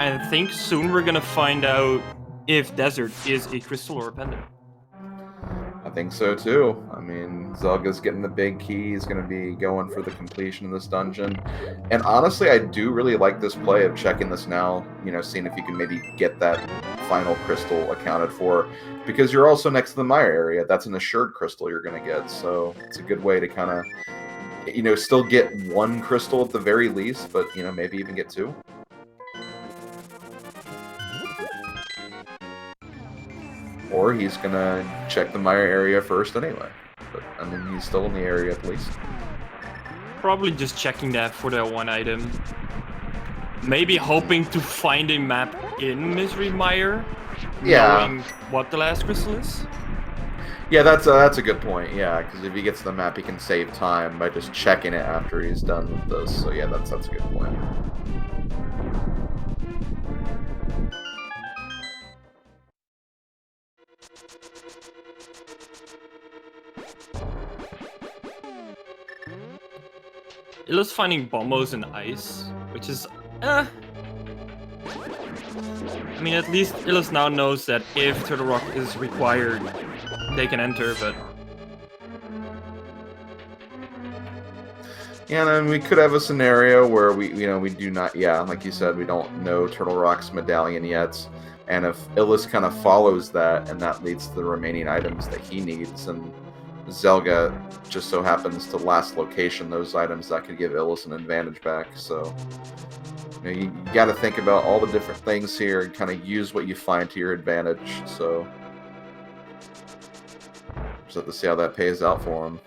I think soon we're gonna find out if Desert is a crystal or a pendant.
I think so too. I mean, Zelga's getting the big key. He's going to be going for the completion of this dungeon. And honestly, I do really like this play of checking this now, you know, seeing if you can maybe get that final crystal accounted for. Because you're also next to the Mire area. That's an assured crystal you're going to get. So it's a good way to kind of, you know, still get 1 crystal at the very least, but, you know, maybe even get 2. Or he's gonna check the Mire area first anyway. But, I mean, he's still in the area at least.
Probably just checking that for that 1 item. Maybe hoping to find a map in Misery Mire, knowing what the last crystal is.
Yeah, that's a good point. Yeah, because if he gets the map, he can save time by just checking it after he's done with this. So yeah, that's a good point.
Illus finding bombos in ice, which is, I mean, at least Illus now knows that if Turtle Rock is required, they can enter, but...
Yeah, and then we could have a scenario where we do not, like you said, we don't know Turtle Rock's medallion yet, and if Illus kind of follows that, and that leads to the remaining items that he needs, and Zelda just so happens to last location those items, that could give Illus an advantage back. So you got to think about all the different things here and kind of use what you find to your advantage. So just have to see how that pays out for him.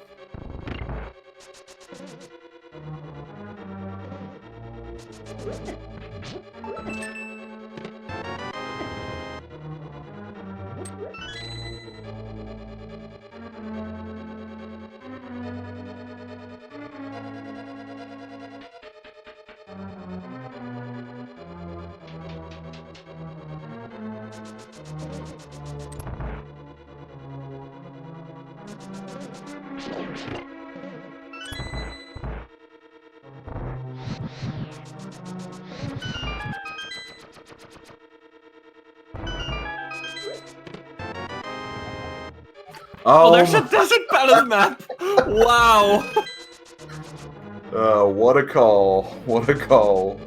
Oh, there's a Desert Palace map! Wow!
What a call. What a call.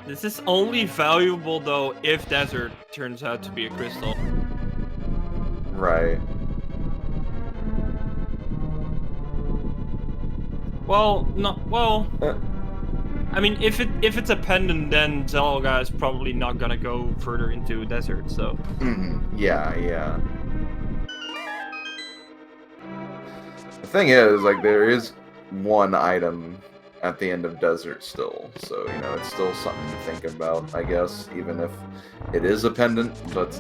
This is only valuable, though, if Desert turns out to be a crystal.
Right.
Well, not... Well... I mean, if it's a pendant, then Zelda is probably not gonna go further into Desert, so...
Yeah, yeah. The thing is, like, there is one item at the end of Desert still, so, you know, it's still something to think about, I guess, even if it is a pendant, but,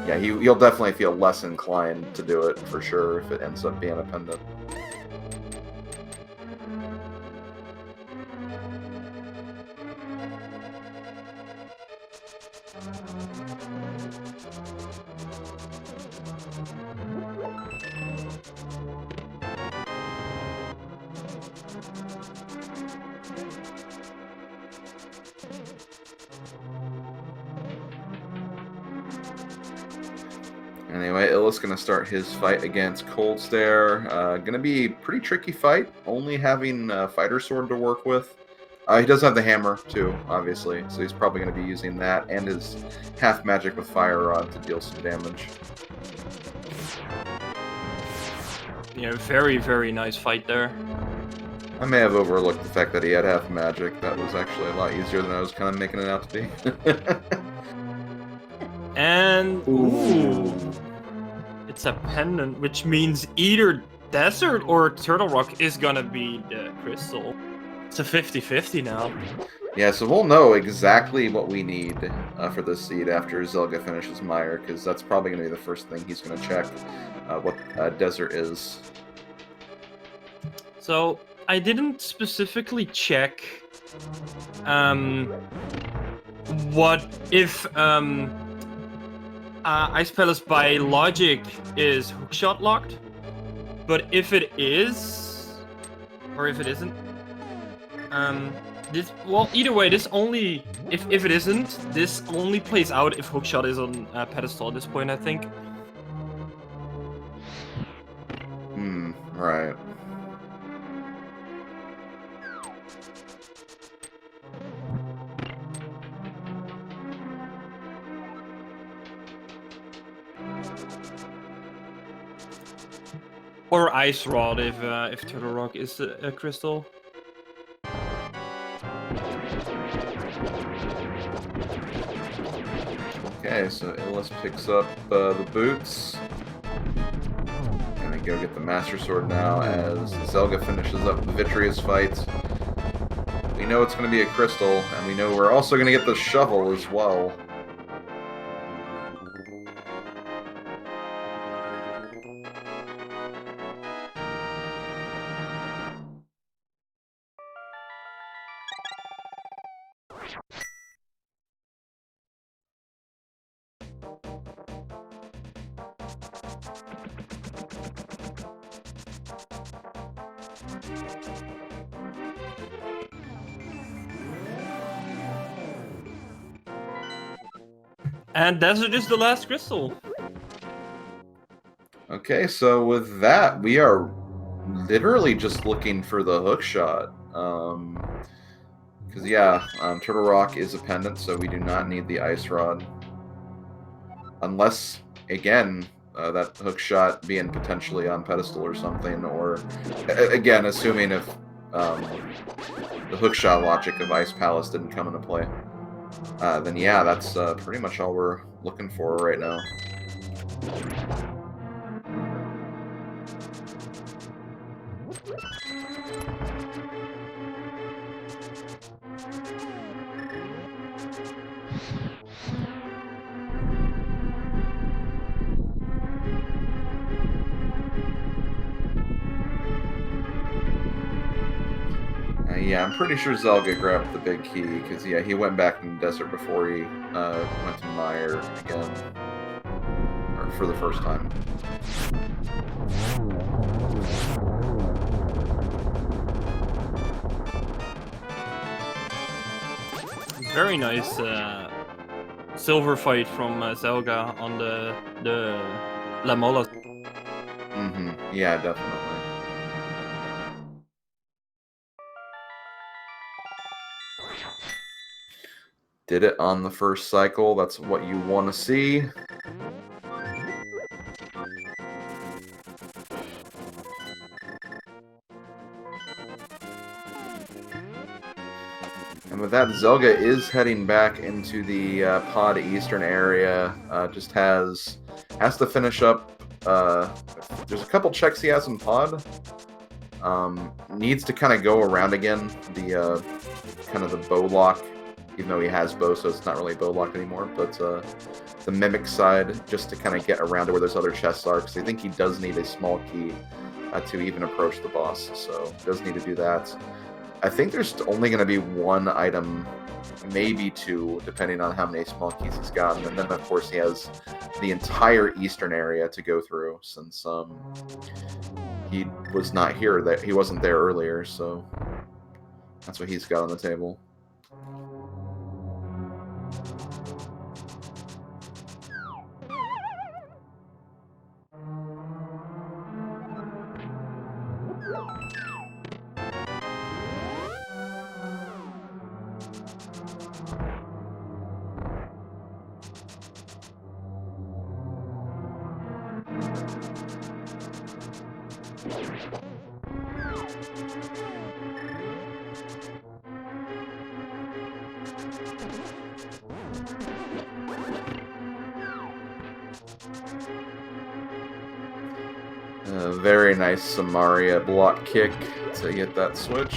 yeah, you'll definitely feel less inclined to do it, for sure, if it ends up being a pendant. Anyway, Illus gonna start his fight against Cold Stare. Gonna be a pretty tricky fight, only having Fighter Sword to work with. He does have the hammer, too, obviously, so he's probably gonna be using that and his half magic with Fire Rod to deal some damage.
Yeah, very, very nice fight there.
I may have overlooked the fact that he had half magic. That was actually a lot easier than I was kind of making it out to be.
And... Ooh. It's a pendant, which means either Desert or Turtle Rock is gonna be the crystal. It's a 50-50 now.
Yeah, so we'll know exactly what we need for this seed after Zelda finishes Meyer, because that's probably going to be the first thing he's going to check, what Desert is.
So, I didn't specifically check what if Ice Palace by logic is hookshot locked, but if it is, or if it isn't, this, well, either way, this only, if it isn't, this only plays out if hookshot is on pedestal at this point, I think.
Right.
Or Ice Rod if Turtle Rock is a crystal.
Okay, so Illus picks up the boots. Gonna go get the Master Sword now as Zelda finishes up the Vitreous fight. We know it's gonna be a crystal, and we know we're also gonna get the shovel as well.
And Desert is the last crystal.
Okay, so with that, we are literally just looking for the hookshot. Because, yeah, Turtle Rock is a pendant, so we do not need the Ice Rod. Unless, again, that hookshot being potentially on pedestal or something, or, again, assuming if the hookshot logic of Ice Palace didn't come into play. Then yeah, that's pretty much all we're looking for right now. Yeah, I'm pretty sure Zelda grabbed the big key, because, yeah, he went back in the desert before he went to Mire again. Or for the first time.
Very nice silver fight from Zelda on the La Mola.
Mm-hmm. Yeah, definitely. Did it on the first cycle. That's what you want to see. And with that, Zelda is heading back into the pod eastern area. Just has to finish up. There's a couple checks he has in pod. Needs to kind of go around again the kind of the bow lock, even though he has bow, so it's not really bow lock anymore. But the mimic side, just to kind of get around to where those other chests are, because I think he does need a small key to even approach the boss. So does need to do that. I think there's only going to be one item, maybe two, depending on how many small keys he's gotten. And then, of course, he has the entire eastern area to go through, since he was not here. That he wasn't there earlier, so that's what he's got on the table. Very nice Samaria block kick to get that switch.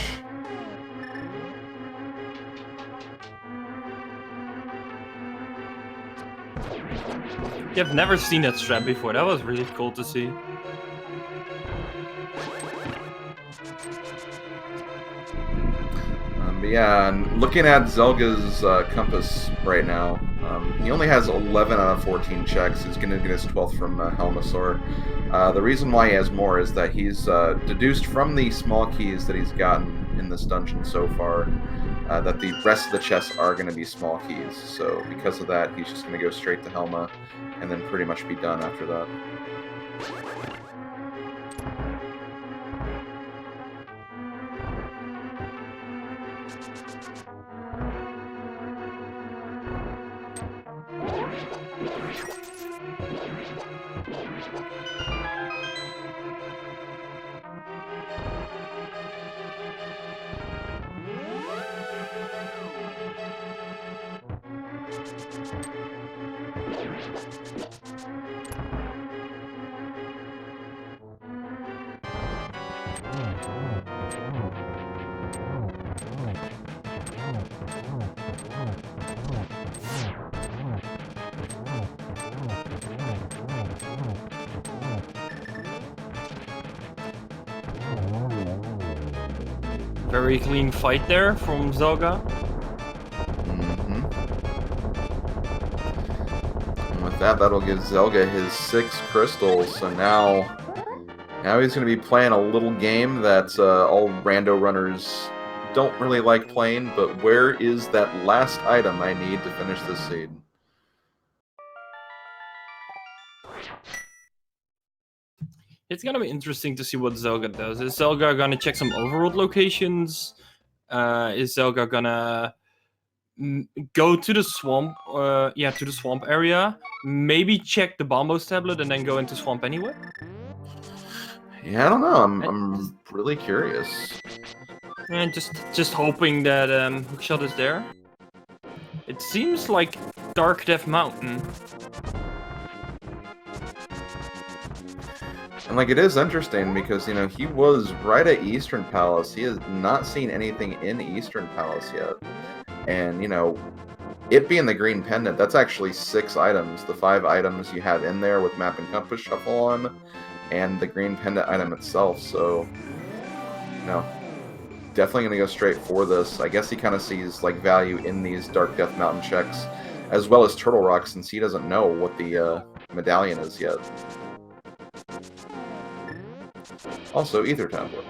Yeah, I've never seen that strap before. That was really cool to see.
But yeah, looking at Zelga's compass right now, he only has 11 out of 14 checks. He's going to get his 12th from Helmasaur. The reason why he has more is that he's deduced from the small keys that he's gotten in this dungeon so far that the rest of the chests are going to be small keys. So because of that, he's just going to go straight to Helma and then pretty much be done after that.
Very clean fight there from Zelda.
Mm-hmm. And with that, that'll give Zelda his 6 crystals. So now he's going to be playing a little game that all rando runners don't really like playing. But where is that last item I need to finish this seed?
It's gonna be interesting to see what Zelda does. Is Zelda gonna check some overworld locations? Is Zelda gonna go to the swamp? Yeah, to the swamp area. Maybe check the Bombos tablet and then go into swamp anyway.
Yeah, I don't know. I'm really curious.
And just hoping that hookshot is there. It seems like Dark Death Mountain.
And, like, it is interesting because, you know, he was right at Eastern Palace. He has not seen anything in Eastern Palace yet. And, you know, it being the green pendant, that's actually 6 items. The 5 items you have in there with Map and Compass Shuffle on, and the green pendant item itself. So, you know, definitely going to go straight for this. I guess he kind of sees like value in these Dark Death Mountain checks, as well as Turtle Rock, since he doesn't know what the medallion is yet. Also, Ether Tablet.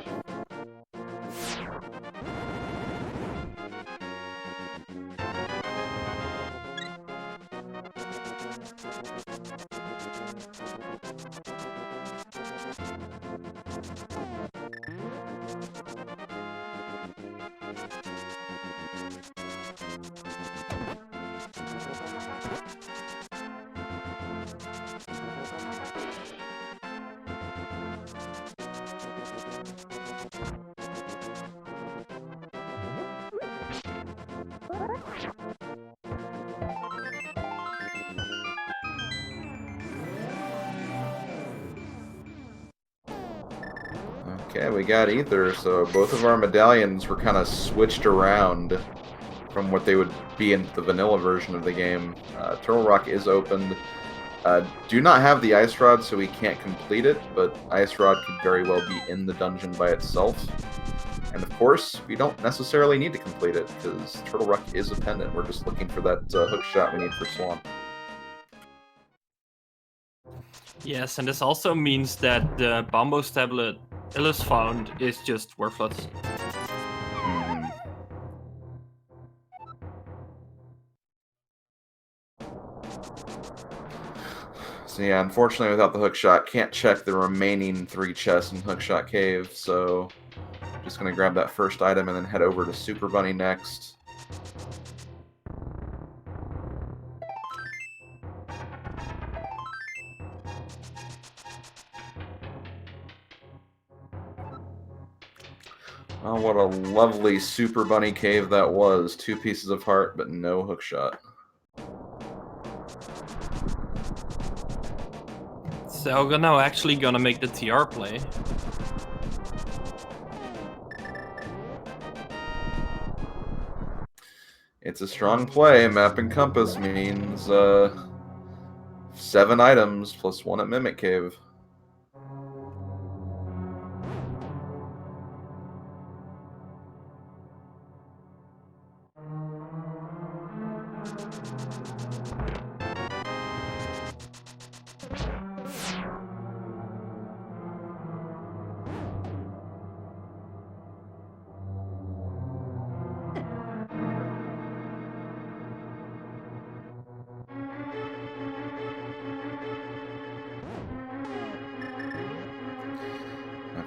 Okay, we got Ether, so both of our medallions were kind of switched around from what they would be in the vanilla version of the game. Turtle Rock is opened. Do not have the Ice Rod, so we can't complete it, but Ice Rod could very well be in the dungeon by itself. And of course, we don't necessarily need to complete it, because Turtle Rock is a pendant. We're just looking for that hook shot we need for Swan.
Yes, and this also means that the Bombos tablet Illus found is just worthless.
So yeah, unfortunately without the hookshot, can't check the remaining 3 chests in Hookshot Cave, so just gonna grab that first item and then head over to Super Bunny next. Oh, what a lovely Super Bunny cave that was. 2 pieces of heart, but no hookshot.
Zelda now actually gonna make the TR play.
It's a strong play. Map and Compass means 7 items plus 1 at Mimic Cave.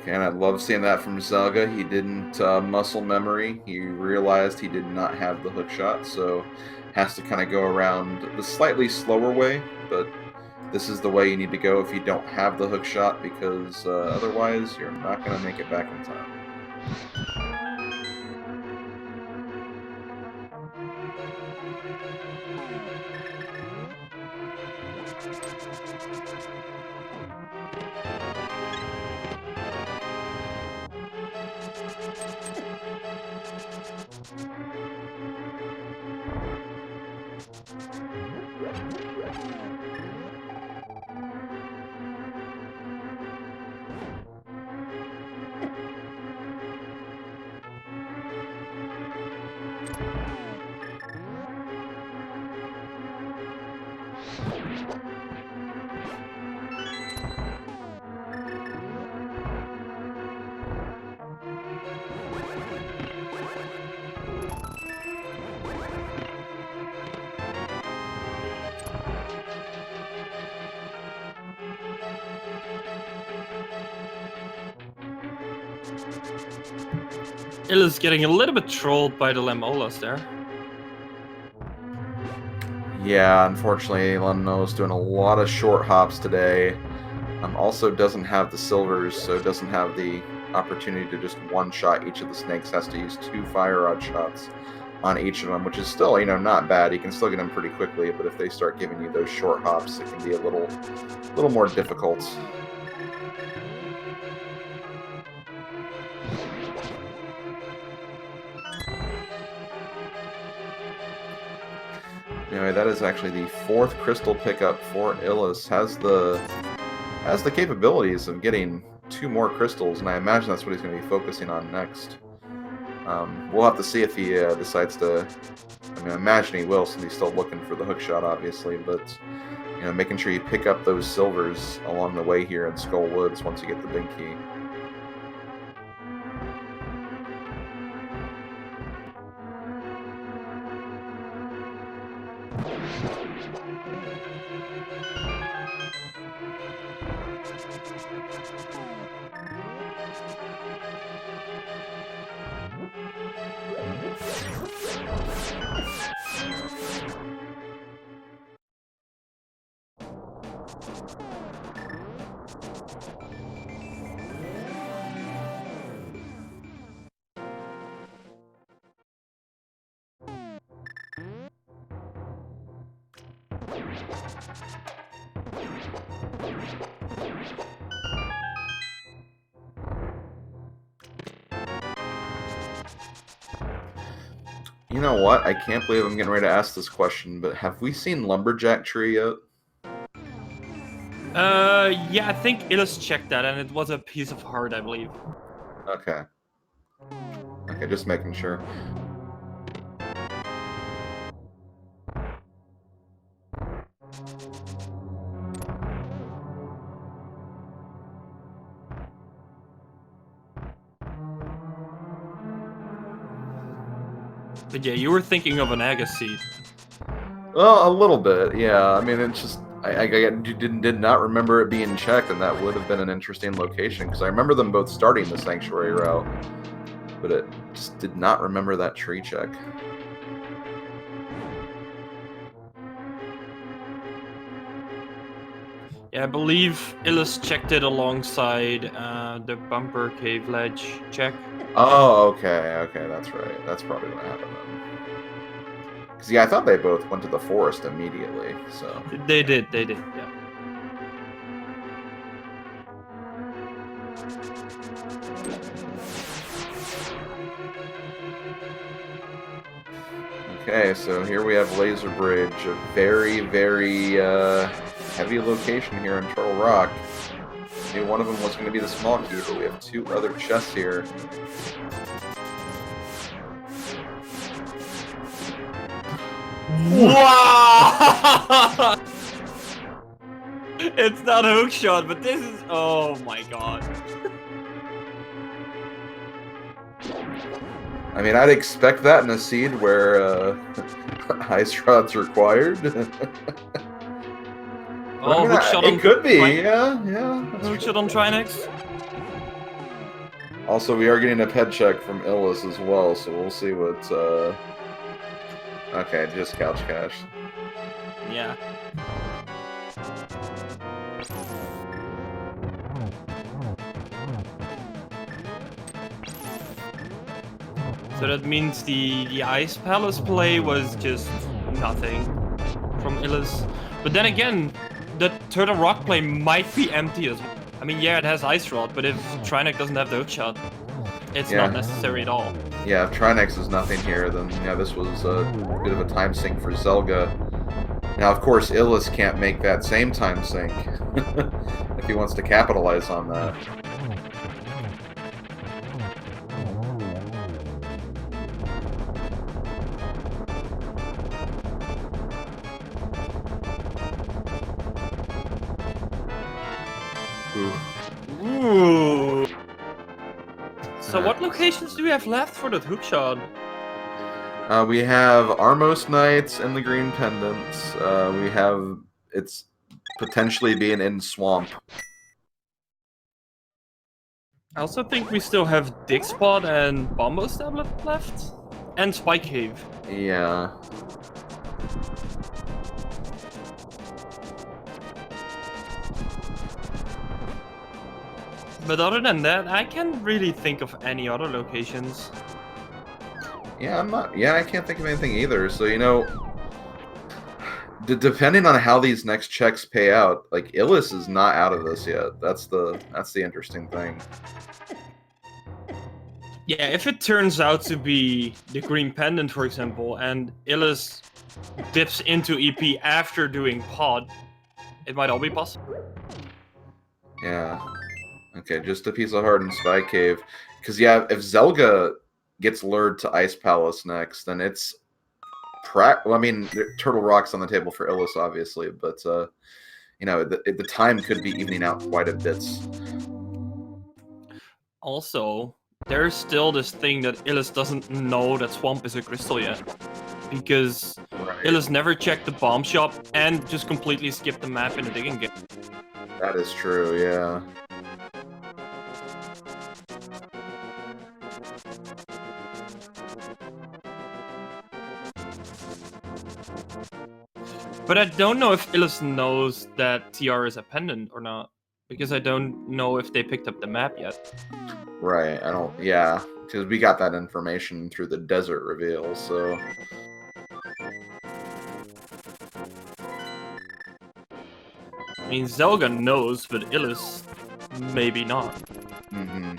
Okay, and I love seeing that from Zelda. He didn't muscle memory. He realized he did not have the hookshot, so has to kind of go around the slightly slower way, but this is the way you need to go if you don't have the hookshot, because otherwise you're not going to make it back in time.
Illus getting a little bit trolled by the Lemolas there.
Yeah, unfortunately, Lemno's doing a lot of short hops today. Also doesn't have the silvers, so doesn't have the opportunity to just one-shot each of the snakes. Has to use 2 fire rod shots on each of them, which is still, not bad. You can still get them pretty quickly, but if they start giving you those short hops, it can be a little more difficult. Anyway, that is actually the 4th crystal pickup for Illus. Has the capabilities of getting 2 more crystals, and I imagine that's what he's going to be focusing on next. We'll have to see if he decides to. I mean, I imagine he will, since he's still looking for the hookshot, obviously. But making sure you pick up those silvers along the way here in Skull Woods once you get the big key. You know what? I can't believe I'm getting ready to ask this question, but have we seen Lumberjack Tree yet?
Yeah, I think Illus checked that, and it was a piece of heart, I believe.
Okay. Okay, just making sure.
But yeah, you were thinking of an Agassiz.
Well, a little bit, yeah. I mean, it's just I did not remember it being checked, and that would have been an interesting location because I remember them both starting the sanctuary route, but it just did not remember that tree check.
Yeah, I believe Illus checked it alongside the bumper cave ledge check.
Oh, okay, that's right. That's probably what happened then. Because yeah, I thought they both went to the forest immediately. So
They did, yeah.
okay, so here we have Laser Bridge, a very, very heavy location here in Turtle Rock. I knew one of them was going to be the small key, but we have two other chests here.
Wow! It's not a hookshot, but this is... Oh my god.
I mean, I'd expect that in a seed where ice rod's required.
Oh, hookshot on...
It could be, yeah.
Hookshot on Trinex?
Also, we are getting a pet check from Illus as well, so we'll see what... Okay, just couch cash.
Yeah. So that means the Ice Palace play was just nothing from Illus. But then again, the Turtle Rock play might be empty as well. I mean, yeah, it has Ice Rod, but if Trinex doesn't have the hookshot, it's not necessary at all.
Yeah, if Trinex is nothing here, then yeah, this was a bit of a time sink for Zelda. Now, of course, Illus can't make that same time sink if he wants to capitalize on that.
Ooh. So what locations do we have left for that hookshot?
We have Armos Knights and the Green Pendants. We have it's potentially being in Swamp.
I also think we still have Dig Spot and Bombo Tablet left. And Spike Cave.
Yeah.
But other than that, I can't really think of any other locations.
Yeah, I can't think of anything either. So, depending on how these next checks pay out, like Illus is not out of this yet. That's the interesting thing.
Yeah, if it turns out to be the Green Pendant, for example, and Illus dips into EP after doing Pod, it might all be possible.
Yeah. Okay, just a piece of heart in Spy Cave. Because, yeah, if Zelga gets lured to Ice Palace next, then it's well, I mean, Turtle Rock's on the table for Illus, obviously, but you know, the time could be evening out quite a bit.
Also, there's still this thing that Illus doesn't know that Swamp is a crystal yet. Because Illus never checked the bomb shop and just completely skipped the map in the digging game.
That is true, yeah.
But I don't know if Illus knows that TR is a pendant or not. Because I don't know if they picked up the map yet.
Right, I don't... Yeah, because we got that information through the desert reveal, so...
I mean, Zelda knows, but Illus maybe not.
Mm-hmm.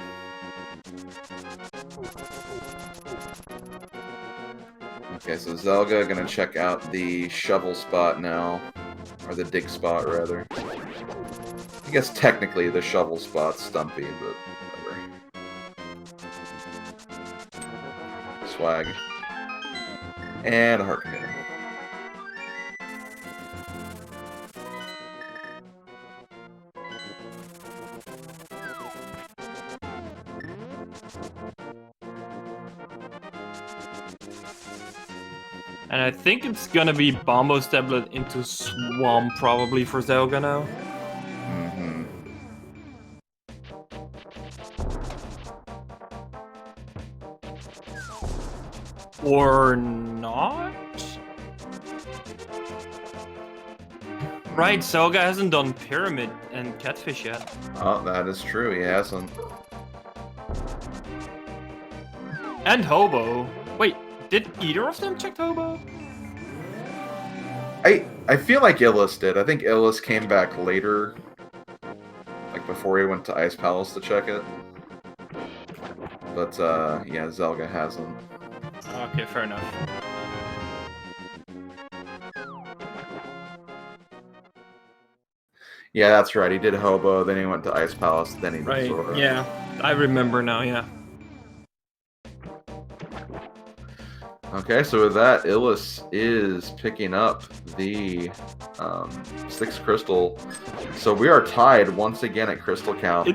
Okay, so Zelda gonna check out the shovel spot now. Or the dig spot, rather. I guess technically the shovel spot's Stumpy, but whatever. Swag. And a heart container.
And I think it's gonna be Bombo's tablet into Swamp probably for Zelda now.
Mm-hmm.
Or not? Right, Zelda hasn't done Pyramid and Catfish yet.
Oh, that is true, he hasn't.
And Hobo. Wait, did either of them check Hobo?
I feel like Illus did. I think Illus came back later. Like before he went to Ice Palace to check it. But yeah, Zelda hasn't.
Okay, fair enough.
Yeah, that's right. He did Hobo, then he went to Ice Palace, then he did
Right,
Zora.
yeah. I remember now, yeah.
Okay, so with that, Illus is picking up the 6th crystal. So we are tied once again at crystal count.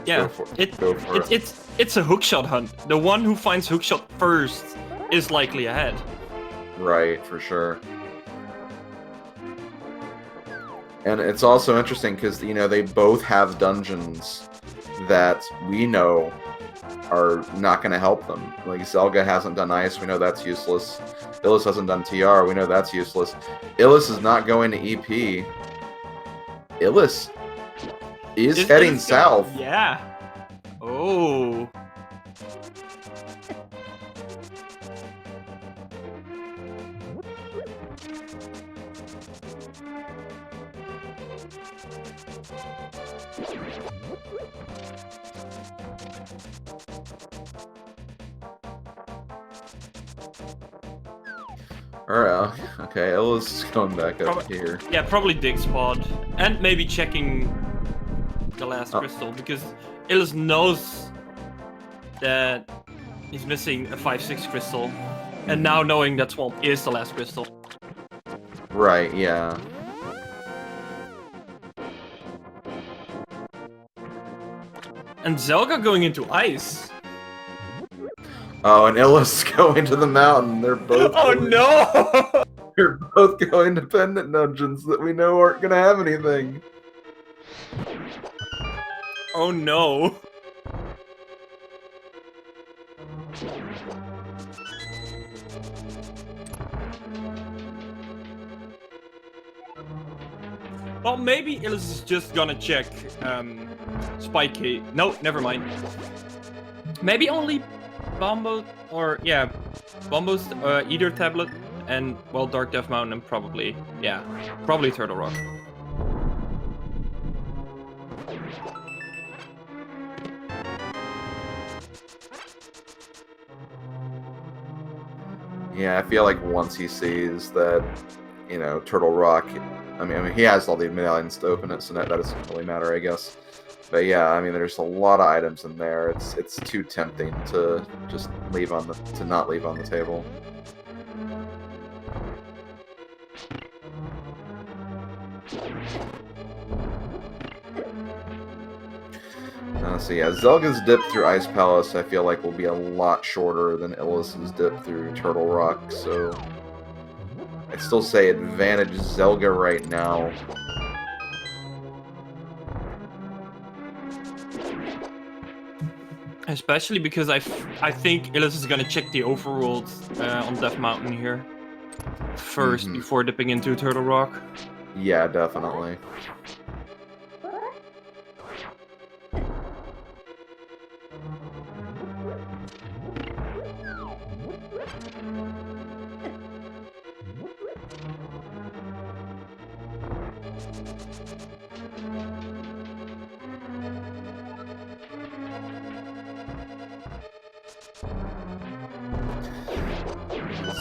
Yeah, it's a hookshot hunt. The one who finds hookshot first is likely ahead.
Right, for sure. And it's also interesting because, you know, they both have dungeons that we know are not going to help them. Like, Zelda hasn't done Ice, we know that's useless. Illus hasn't done TR, we know that's useless. Illus is not going to EP. Illus is heading south.
Yeah. Oh.
Alright, okay, Illus is going back up here.
Yeah, probably dig spot. And maybe checking the last crystal, because Illus knows that he's missing a 5-6 crystal. And now knowing that Swamp is the last crystal.
Right, yeah.
And Zelda going into Ice.
Oh, and Illus going to the mountain. They're both.
Oh no!
They're both going to pendant dungeons that we know aren't gonna have anything.
Oh no! Well, maybe Illus is just gonna check Spike Key. No, never mind. Maybe only Bombo, or yeah, Bombo's Either tablet and, well, Dark Death Mountain and probably, yeah, probably Turtle Rock.
Yeah, I feel like once he sees that, you know, Turtle Rock, I mean, he has all the medallions to open it, so that doesn't really matter, I guess. But yeah, I mean, there's a lot of items in there. It's too tempting to just leave on to not leave on the table. So yeah, Zelga's dip through Ice Palace, I feel like, will be a lot shorter than Illus's dip through Turtle Rock. So I'd still say advantage Zelda right now.
Especially because I think Illus is gonna check the overworld on Death Mountain here first before dipping into Turtle Rock.
Yeah, definitely.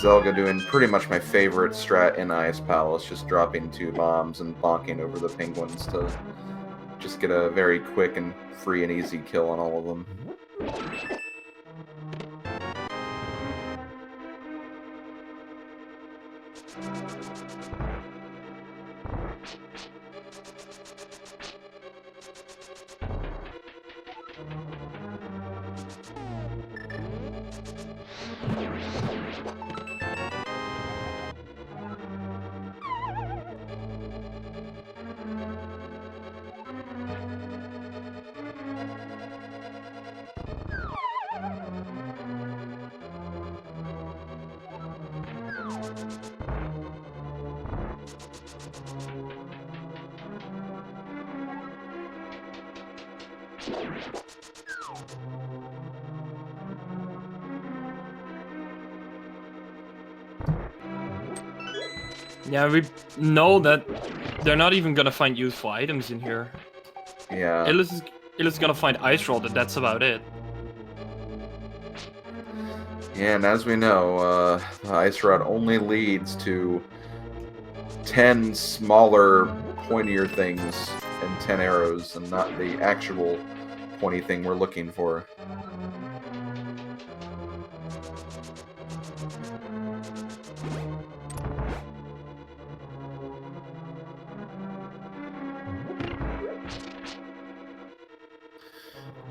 Zelda doing pretty much my favorite strat in Ice Palace, just dropping 2 bombs and bonking over the penguins to just get a very quick and free and easy kill on all of them.
Yeah, we know that they're not even gonna find useful items in here.
Yeah.
Illus is gonna find Ice Rod, and that's about it.
Yeah, and as we know, the Ice Rod only leads to 10 smaller, pointier things and 10 arrows, and not the actual pointy thing we're looking for.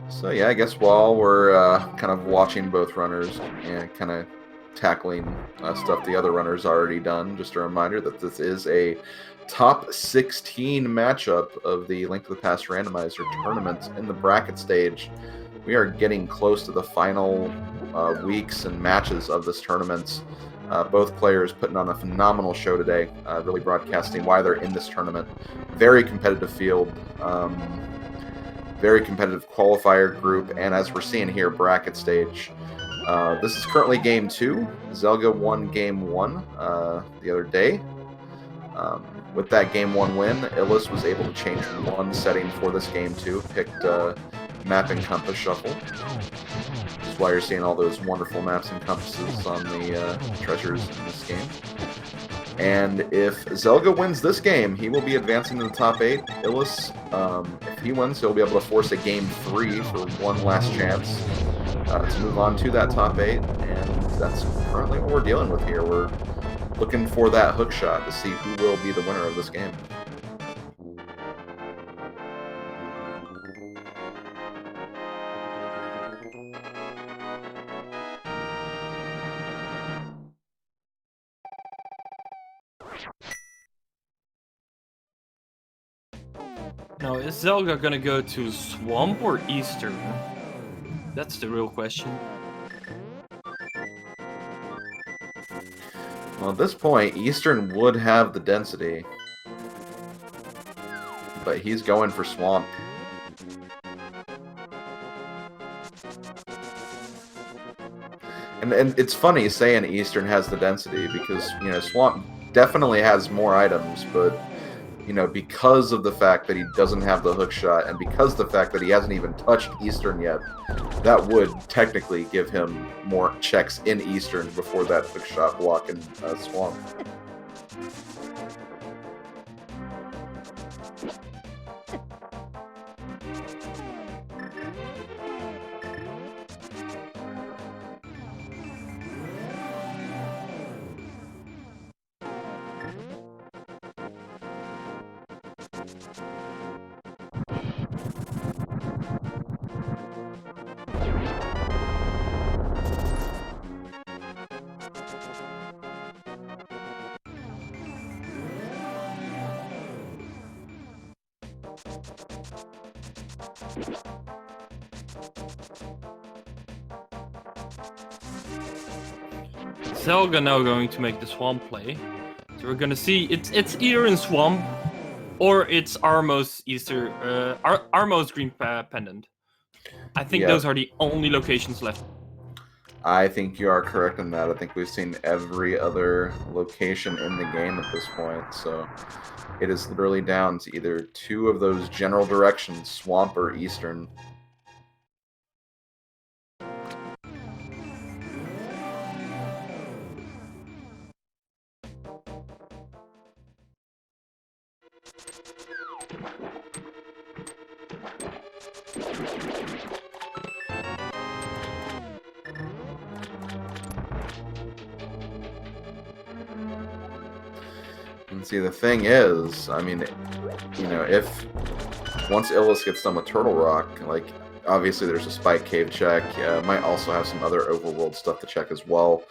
So yeah, I guess while we're kind of watching both runners and kind of tackling stuff the other runners already done, just a reminder that this is a top 16 matchup of the Link to the Past Randomizer tournament in the bracket stage. We are getting close to the final weeks and matches of this tournament. Both players putting on a phenomenal show today, really broadcasting why they're in this tournament. Very competitive field. Very competitive qualifier group, and as we're seeing here, bracket stage. This is currently game 2. Zelda won game 1 the other day. With that game 1 win, Illus was able to change one setting for this game 2, picked Map and Compass Shuffle, which is why you're seeing all those wonderful maps and compasses on the treasures in this game. And if Zelda wins this game, he will be advancing to the top 8. Illus, if he wins, he'll be able to force a game 3 for one last chance to move on to that top 8. And that's currently what we're dealing with here. We're looking for that hook shot to see who will be the winner of this game.
Now, is Zelda gonna go to Swamp or Eastern? That's the real question.
Well, at this point, Eastern would have the density, but he's going for Swamp. And it's funny saying Eastern has the density because, you know, Swamp definitely has more items, but, you know, because of the fact that he doesn't have the hook shot and because of the fact that he hasn't even touched Eastern yet, that would technically give him more checks in Eastern before that hook shot block in Swamp.
Zelda now going to make the swamp play. So we're gonna see it's either in swamp or it's Armo's Armo's green pendant. I think those are the only locations left.
I think you are correct in that. I think we've seen every other location in the game at this point, so it is literally down to either two of those general directions, swamp or eastern. And see, the thing is, I mean, you know, if once Illus gets done with Turtle Rock, like, obviously there's a Spike Cave check, might also have some other overworld stuff to check as well.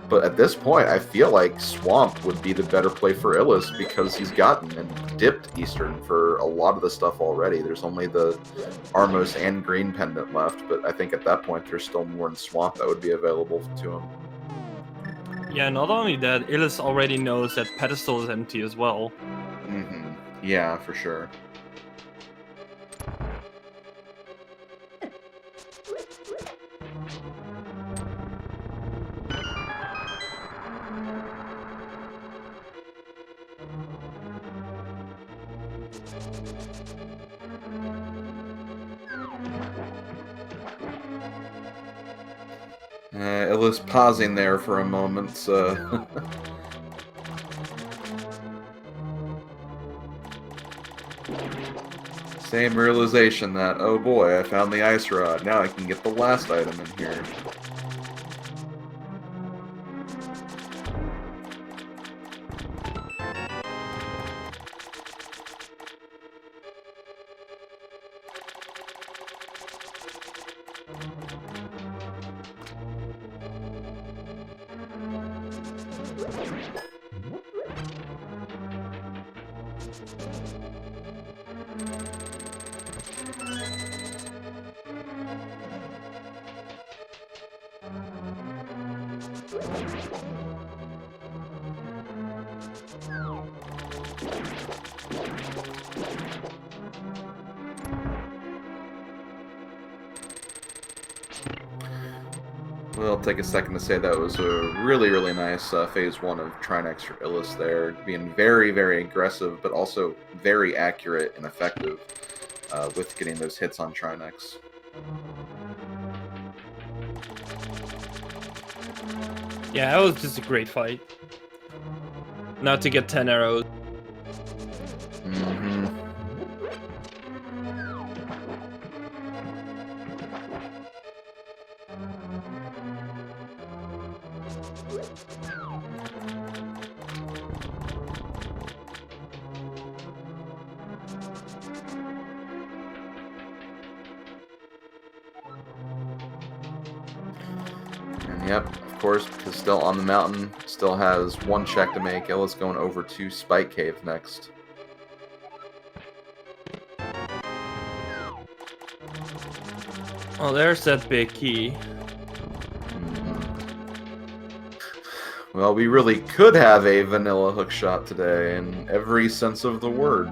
But at this point, I feel like Swamp would be the better play for Illus because he's gotten and dipped Eastern for a lot of the stuff already. There's only the Armos and Green Pendant left, but I think at that point there's still more in Swamp that would be available to him.
Yeah, not only that, Illus already knows that Pedestal is empty as well.
Mm-hmm. Yeah, for sure. Illus pausing there for a moment. Same realization that, oh boy, I found the ice rod. Now I can get the last item in here. We'll take a second to say that was a really, really nice Phase 1 of Trinex for Illus there, being very, very aggressive, but also very accurate and effective with getting those hits on Trinex.
Yeah, that was just a great fight. Not to get 10 arrows.
Mm-hmm. And yep, of course, because still on the mountain, still has one check to make. Illus going over to Spike Cave next.
Oh, there's that big key.
Well, we really could have a vanilla hookshot today in every sense of the word.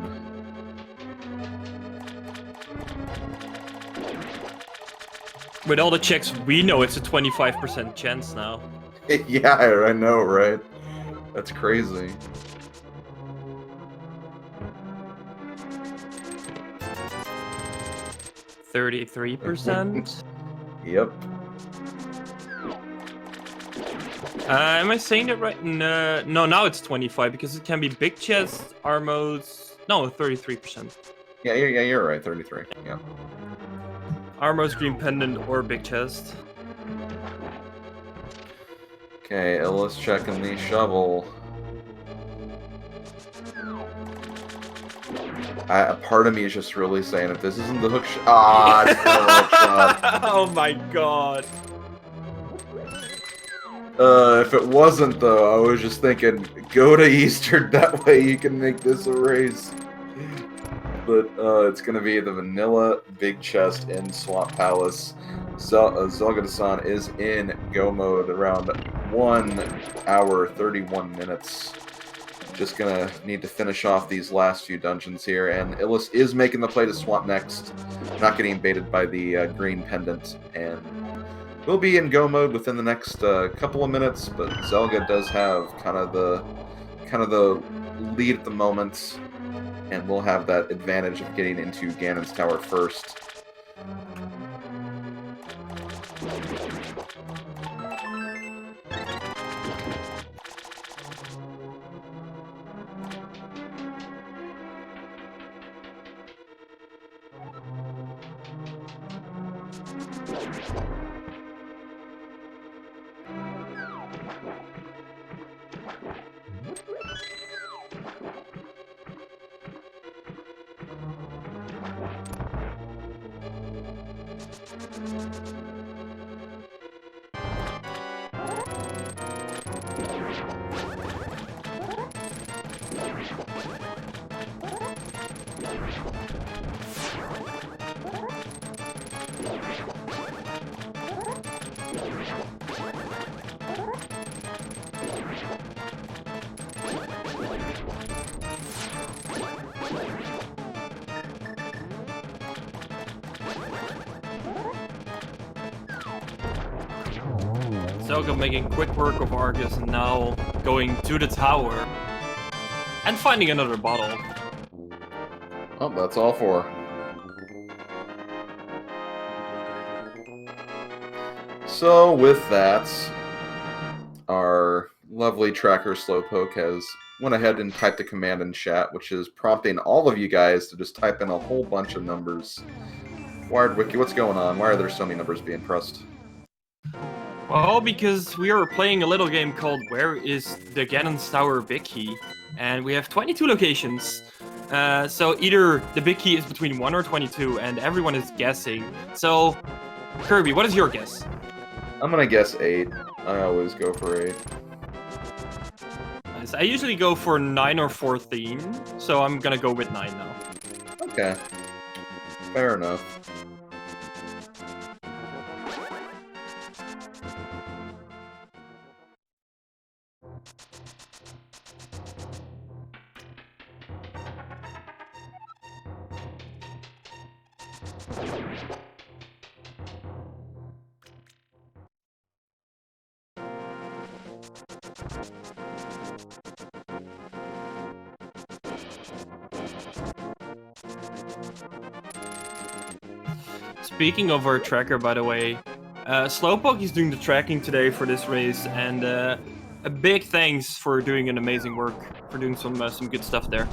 With all the checks, we know it's a 25% chance now.
Yeah, I know, right? That's crazy.
$33%?
Yep.
Am I saying that right? No, now it's 25 because it can be big chest, Armos. No, 33%.
Yeah, you're right. 33. Yeah.
Armos, green pendant, or big chest.
Okay, Illus checking the shovel. A part of me is just really saying if this isn't the hook shot. Ah, it's the hook shot.
Oh my god.
If it wasn't though, I was just thinking, go to Eastern, that way you can make this a race. But it's gonna be the vanilla big chest in Swamp Palace. Zelgadissan is in go mode around 1 hour 31 minutes. Just gonna need to finish off these last few dungeons here, and Illus is making the play to Swamp next, not getting baited by the green pendant, and we'll be in go mode within the next couple of minutes. But Zelga does have kind of the lead at the moment, and we'll have that advantage of getting into Ganon's tower first.
Zelda making quick work of Argus and now going to the tower and finding another bottle.
Oh, that's all four. So with that, our lovely tracker Slowpoke has went ahead and typed a command in chat, which is prompting all of you guys to just type in a whole bunch of numbers. Wired Wiki, what's going on? Why are there so many numbers being pressed?
Well, because we are playing a little game called Where is the Ganon's Tower Big Key? And we have 22 locations. So either the big key is between 1 or 22, and everyone is guessing. So, Kirby, what is your guess?
I'm gonna guess 8. I always go for 8.
Nice. I usually go for 9 or 14, so I'm gonna go with 9 now.
Okay. Fair enough.
Speaking of our tracker, by the way, Slowpoke is doing the tracking today for this race, and a big thanks for doing an amazing work, for doing some good stuff there.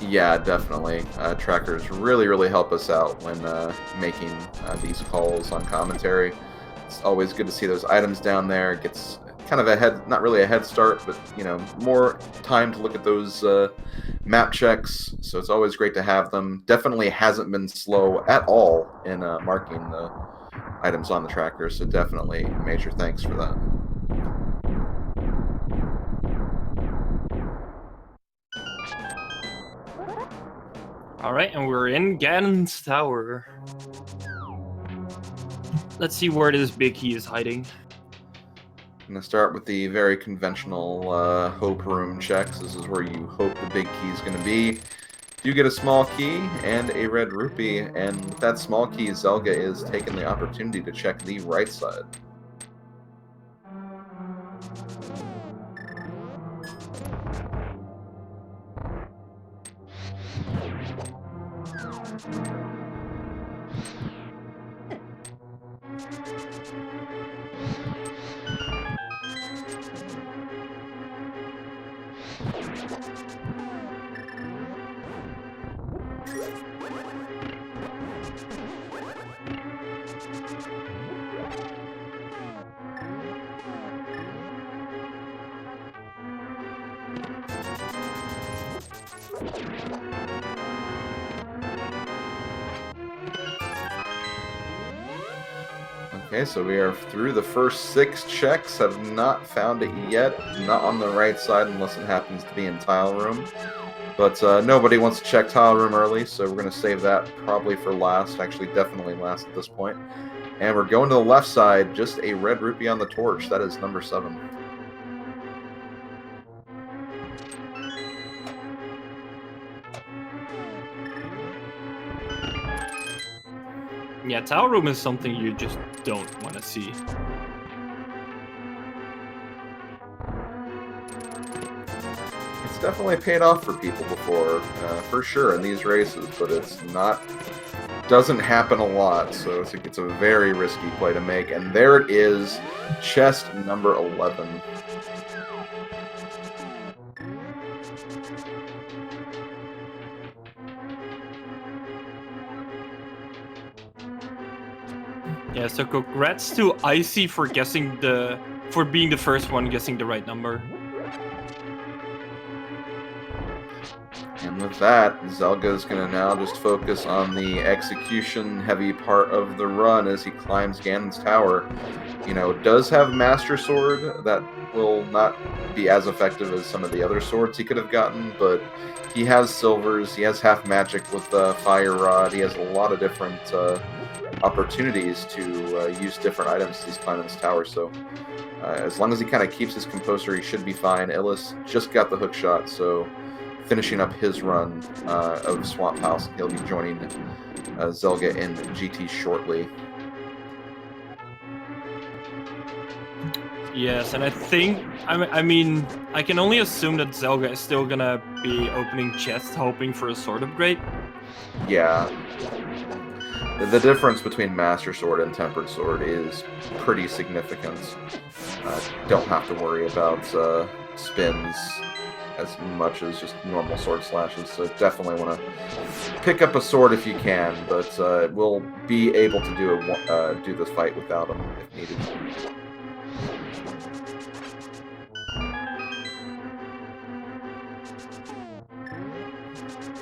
Yeah, definitely. Trackers really help us out when making these calls on commentary. It's always good to see those items down there. It gets kind of a head, not really a head start, but you know, more time to look at those map checks. So it's always great to have them. Definitely hasn't been slow at all in marking the items on the tracker. So definitely major thanks for that.
Alright, and we're in Ganon's Tower. Let's see where this big key is hiding.
I'm going to start with the very conventional hope room checks. This is where you hope the big key is going to be. You get a small key and a red rupee, and with that small key, Zelga is taking the opportunity to check the right side. Okay, so we are through the first 6 checks, have not found it yet. Not on the right side unless it happens to be in tile room. But nobody wants to check tile room early, so we're going to save that probably for last. Actually, definitely last at this point. And we're going to the left side, just a red rupee on the torch. That is number 7.
Yeah, tile room is something you just don't want to see.
It's definitely paid off for people before, for sure, in these races, but it's not... doesn't happen a lot, so it's a very risky play to make. And there it is, chest number 11.
Yeah, so congrats to Icy for being the first one guessing the right number.
And with that, Zelga's going to now just focus on the execution-heavy part of the run as he climbs Ganon's tower. You know, does have Master Sword that will not be as effective as some of the other swords he could have gotten, but he has silvers, he has half magic with Fire Rod, he has a lot of different opportunities to use different items as he's climbing this tower, so as long as he kind of keeps his composure, he should be fine. Illus just got the hookshot, so finishing up his run of Swamp House. He'll be joining Zelga in GT shortly.
Yes, and I think, I mean, I can only assume that Zelga is still gonna be opening chests, hoping for a sword upgrade.
Yeah. The difference between Master Sword and Tempered Sword is pretty significant. Don't have to worry about spins as much as just normal sword slashes, so definitely want to pick up a sword if you can, but we'll be able to do this fight without him if needed.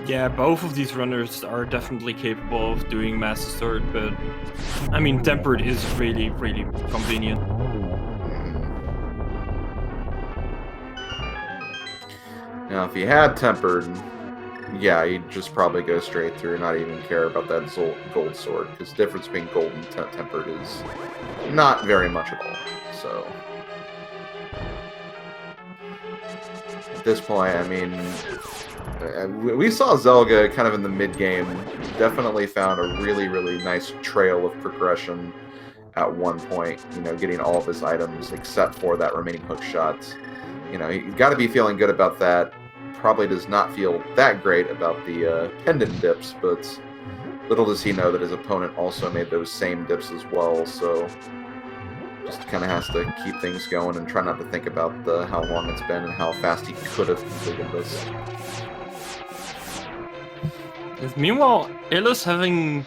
Yeah, both of these runners are definitely capable of doing Master Sword, but I mean, Tempered is really, really convenient.
Now, if he had Tempered, yeah, he'd just probably go straight through and not even care about that gold sword, because the difference between gold and Tempered is not very much at all, so... At this point, I mean, we saw Zelga kind of in the mid-game, definitely found a really, really nice trail of progression at one point, you know, getting all of his items except for that remaining hook shot. You know, he's got to be feeling good about that. Probably does not feel that great about the pendant dips, but little does he know that his opponent also made those same dips as well, so just kind of has to keep things going and try not to think about how long it's been and how fast he could have completed this.
Meanwhile, Illus having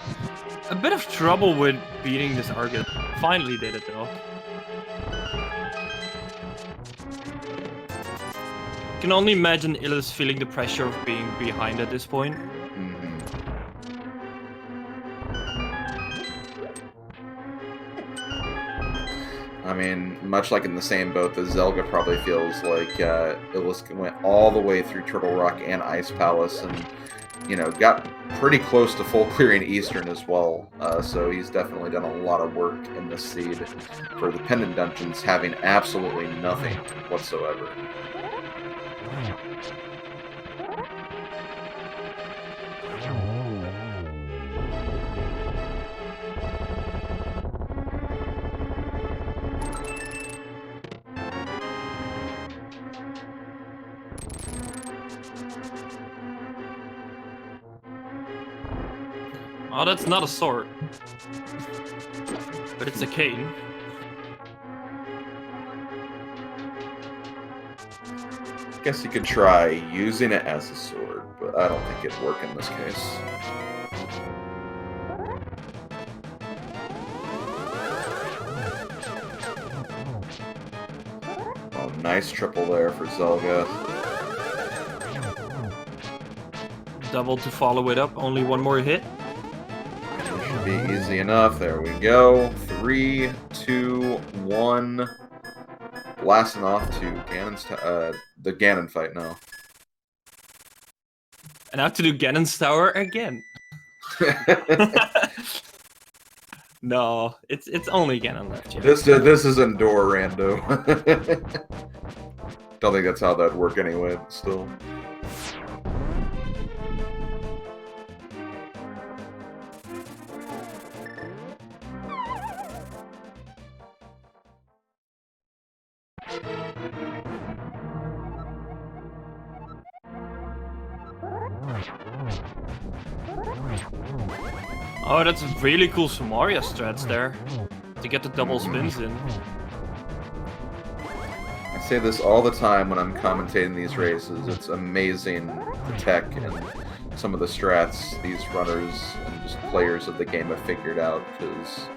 a bit of trouble with beating this Argus. Finally did it though. Can only imagine Illus feeling the pressure of being behind at this point.
I mean, much like in the same boat that Zelga probably feels like Illus went all the way through Turtle Rock and Ice Palace and, you know, got pretty close to full clearing Eastern as well. So he's definitely done a lot of work in this seed for the Pendant Dungeons, having absolutely nothing whatsoever.
Oh, that's not a sword. But it's a cane.
Guess you could try using it as a sword, but I don't think it'd work in this case. Oh, nice triple there for Zelga.
Double to follow it up. Only one more hit.
Should be easy enough. There we go. 3, 2, 1. Blasting off to Ganon's the Ganon fight now.
And I have to do Ganon's tower again. No, it's only Ganon left. Yeah.
This isn't door rando. Don't think that's how that'd work anyway. But still.
Oh, that's really cool Somaria strats there. To get the double spins in.
I say this all the time when I'm commentating these races. It's amazing the tech and some of the strats these runners and just players of the game have figured out, because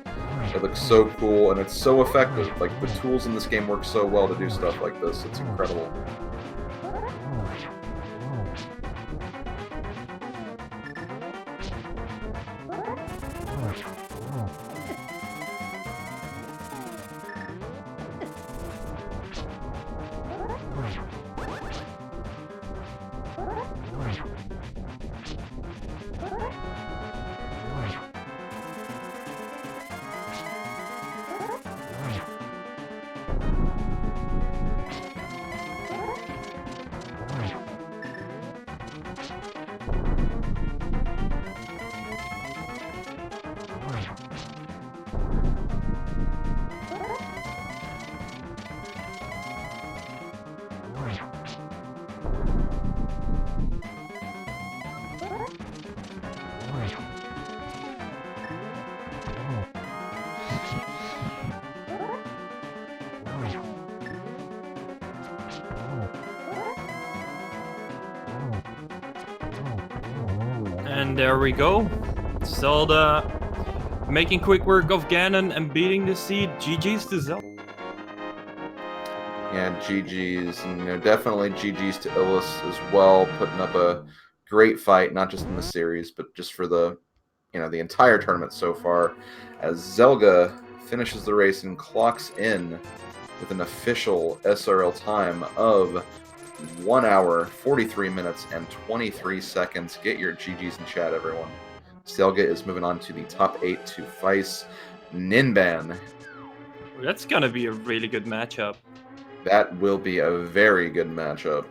it looks so cool and it's so effective. Like, the tools in this game work so well to do stuff like this. It's incredible.
And there we go. Zelda making quick work of Ganon and beating the seed. GG's to Zelda.
Yeah, GG's, and definitely GG's to Illus as well, putting up a great fight, not just in the series, but just for the the entire tournament so far, as Zelda finishes the race and clocks in with an official SRL time of 1 hour, 43 minutes, and 23 seconds. Get your GGs in chat, everyone. Zelda is moving on to the top 8 to face Ninban.
That's gonna be a really good matchup.
That will be a very good matchup.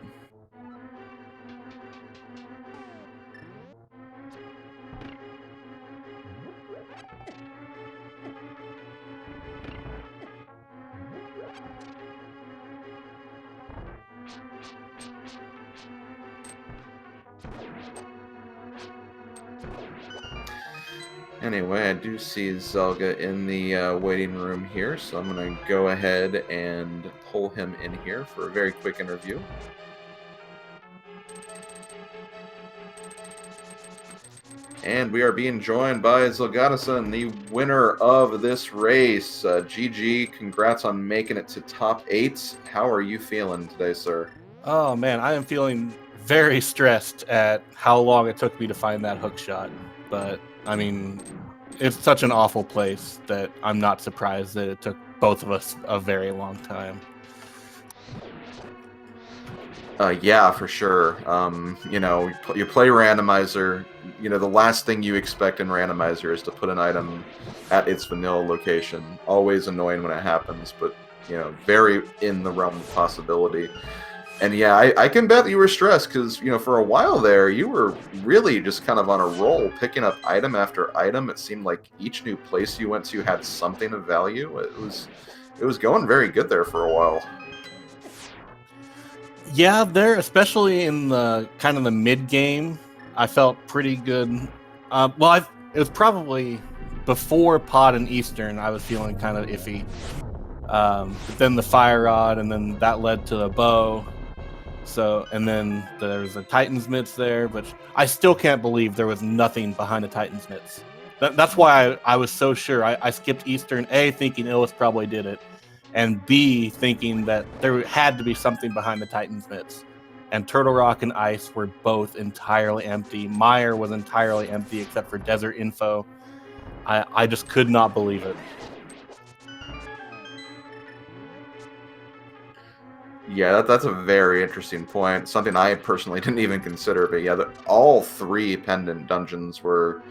Anyway, I do see Zelda in the waiting room here, so I'm going to go ahead and pull him in here for a very quick interview. And we are being joined by Zelgadissan, the winner of this race. GG, congrats on making it to top 8. How are you feeling today, sir?
Oh man, I am feeling very stressed at how long it took me to find that hook shot. But I mean, it's such an awful place that I'm not surprised that it took both of us a very long time.
Yeah, for sure. You play Randomizer. The last thing you expect in Randomizer is to put an item at its vanilla location. Always annoying when it happens, but very in the realm of possibility. And yeah, I can bet that you were stressed because, for a while there, you were really just kind of on a roll, picking up item after item. It seemed like each new place you went to had something of value. It was going very good there for a while.
Yeah, there, especially in the kind of the mid game, I felt pretty good. It was probably before Pod and Eastern, I was feeling kind of iffy. But then the Fire Rod, and then that led to the bow. So, and then there's a Titan's Mitts there, but I still can't believe there was nothing behind the Titan's Mitts. That's why I was so sure. I skipped Eastern, A, thinking Illus probably did it, and B, thinking that there had to be something behind the Titan's Mitts. and Turtle Rock and Ice were both entirely empty. Mire was entirely empty except for Desert Info. I just could not believe it.
Yeah, that's a very interesting point. Something I personally didn't even consider. But yeah, all 3 pendant dungeons were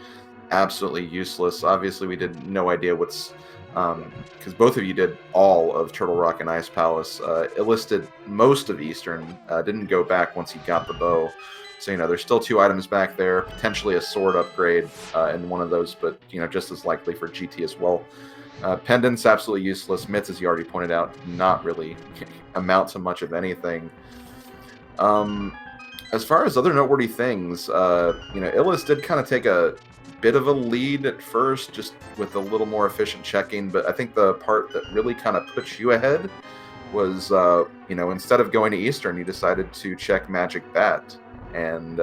absolutely useless. Obviously, we did no idea what's... because both of you did all of Turtle Rock and Ice Palace. Illus did most of Eastern. Didn't go back once he got the bow. So, there's still 2 items back there. Potentially a sword upgrade in one of those, but, just as likely for GT as well. Pendants, absolutely useless. Mitts, as you already pointed out, did not really amount to much of anything. As far as other noteworthy things, Illus did kind of take a bit of a lead at first, just with a little more efficient checking, but I think the part that really kind of puts you ahead was, instead of going to Eastern, you decided to check Magic Bat, and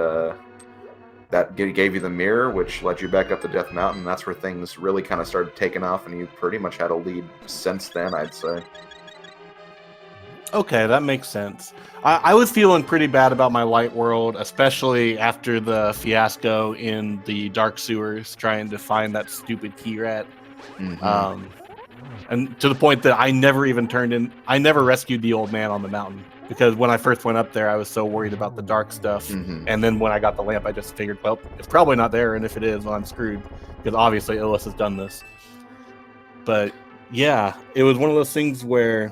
that gave you the mirror, which led you back up to Death Mountain. That's where things really kind of started taking off, and you pretty much had a lead since then, I'd say.
Okay, that makes sense. I was feeling pretty bad about my Light World, especially after the fiasco in the Dark Sewers, trying to find that stupid key rat.
Mm-hmm.
And to the point that I never rescued the old man on the mountain, because when I first went up there, I was so worried about the dark stuff.
Mm-hmm.
And then when I got the lamp, I just figured, well, it's probably not there, and if it is, well, I'm screwed, because obviously Illus has done this. But yeah, it was one of those things where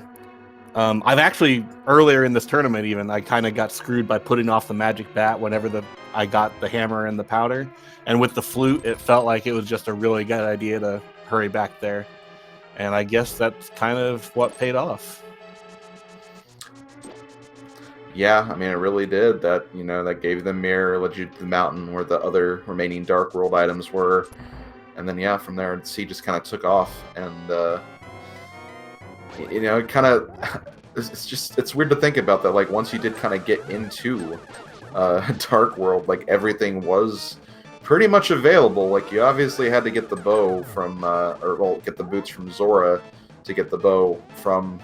I've actually, earlier in this tournament even, I kind of got screwed by putting off the Magic Bat whenever I got the hammer and the powder. And with the flute, it felt like it was just a really good idea to hurry back there. And I guess that's kind of what paid off.
Yeah, I mean, it really did. That, that gave you the mirror, led you to the mountain where the other remaining Dark World items were. And then, yeah, from there, the sea just kind of took off. And, it kind of... It's weird to think about that. Like, once you did kind of get into Dark World, like, everything was pretty much available. Like, you obviously had to get the bow from... get the boots from Zora to get the bow from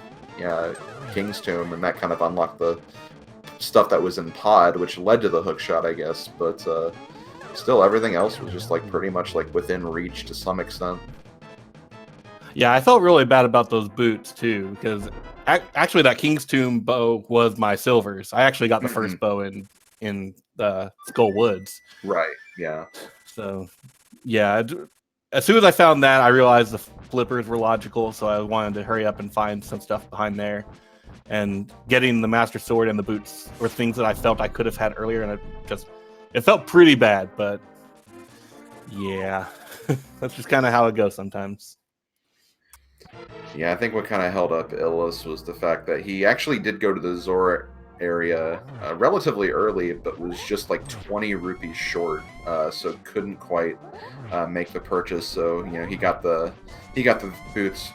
King's Tomb, and that kind of unlocked the stuff that was in Pod, which led to the hookshot, I guess. But still, everything else was just, like, pretty much, like, within reach to some extent.
Yeah, I felt really bad about those boots, too, because actually that King's Tomb bow was my silvers. I actually got the first bow in the Skull Woods.
Right, yeah.
So, yeah, as soon as I found that, I realized the flippers were logical, so I wanted to hurry up and find some stuff behind there. And getting the Master Sword and the boots were things that I felt I could have had earlier, and it felt pretty bad, but yeah, that's just kind of how it goes sometimes.
Yeah, I think what kind of held up Illus was the fact that he actually did go to the Zora area relatively early, but was just like 20 rupees short, so couldn't quite make the purchase. So he got the boots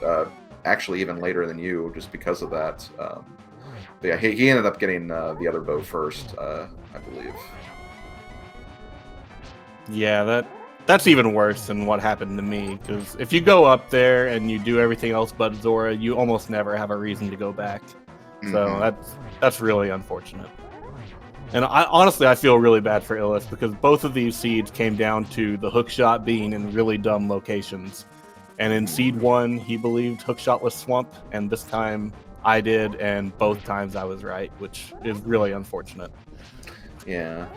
actually even later than you, just because of that. But yeah, he ended up getting the other bow first, I believe.
Yeah, that's even worse than what happened to me, because if you go up there and you do everything else but Zora, you almost never have a reason to go back. So that's really unfortunate. And honestly, I feel really bad for Illus, because both of these seeds came down to the hookshot being in really dumb locations. And in seed 1, he believed hookshot was swamp, and this time I did, and both times I was right, which is really unfortunate.
Yeah.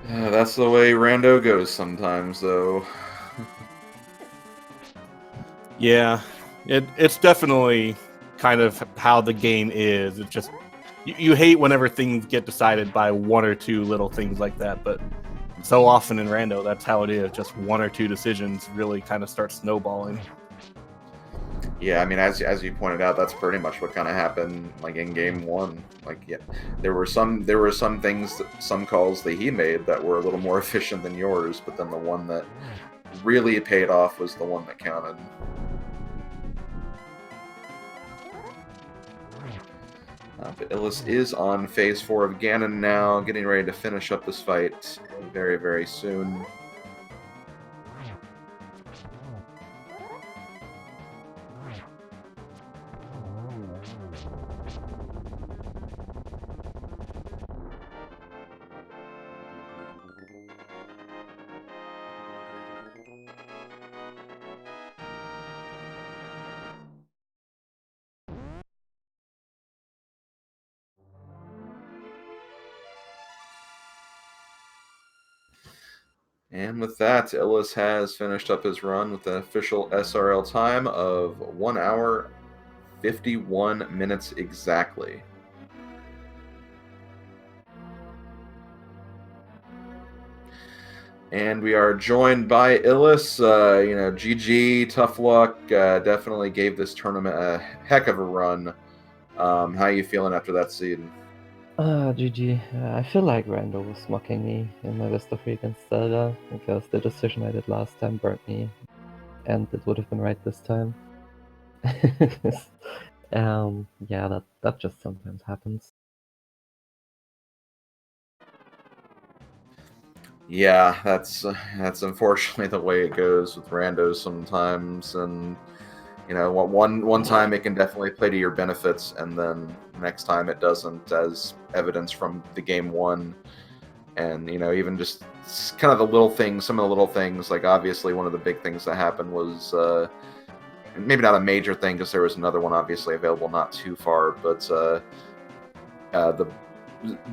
That's the way Rando goes sometimes, though.
Yeah, it's definitely kind of how the game is. It's just, you hate whenever things get decided by one or two little things like that, but so often in Rando, that's how it is. Just one or two decisions really kind of start snowballing.
Yeah, I mean, as you pointed out, that's pretty much what kind of happened, like in game 1. Like, yeah, there were some things, some calls that he made that were a little more efficient than yours, but then the one that really paid off was the one that counted. But Illus is on phase 4 of Ganon now, getting ready to finish up this fight very, very soon. And with that, Illus has finished up his run with an official SRL time of 1 hour, 51 minutes exactly. And we are joined by Illus. GG, tough luck. Definitely gave this tournament a heck of a run. How are you feeling after that seed?
GG. I feel like Rando was mocking me in my best of 3 against Zelda, because the decision I did last time burnt me, and it would have been right this time. Yeah, that just sometimes happens.
Yeah, that's unfortunately the way it goes with randos sometimes, and one time it can definitely play to your benefits, and then next time it doesn't, as evidence from the game one. And even just kind of the little things, some of the little things, like obviously one of the big things that happened was maybe not a major thing, because there was another one obviously available not too far, but the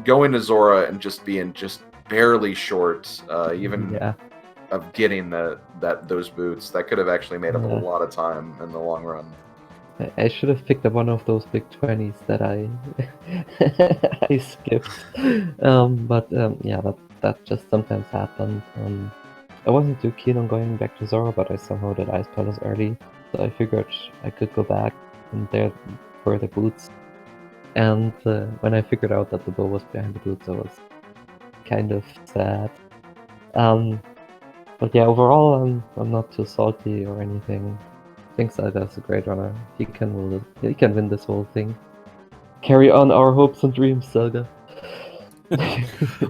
going to Zora and just being just barely short, even
Yeah.
of getting those boots, that could have actually made up a
Yeah.
lot of time in the long run.
I should have picked up one of those big 20s that I I skipped. Yeah, that just sometimes happened. I wasn't too keen on going back to Zora, but I somehow did Ice Palace early, so I figured I could go back, and there were the boots. And when I figured out that the bow was behind the boots, I was kind of sad. But yeah, overall, I'm not too salty or anything. I think Zelda's a great runner. He can win this whole thing. Carry on our hopes and dreams, Zelda.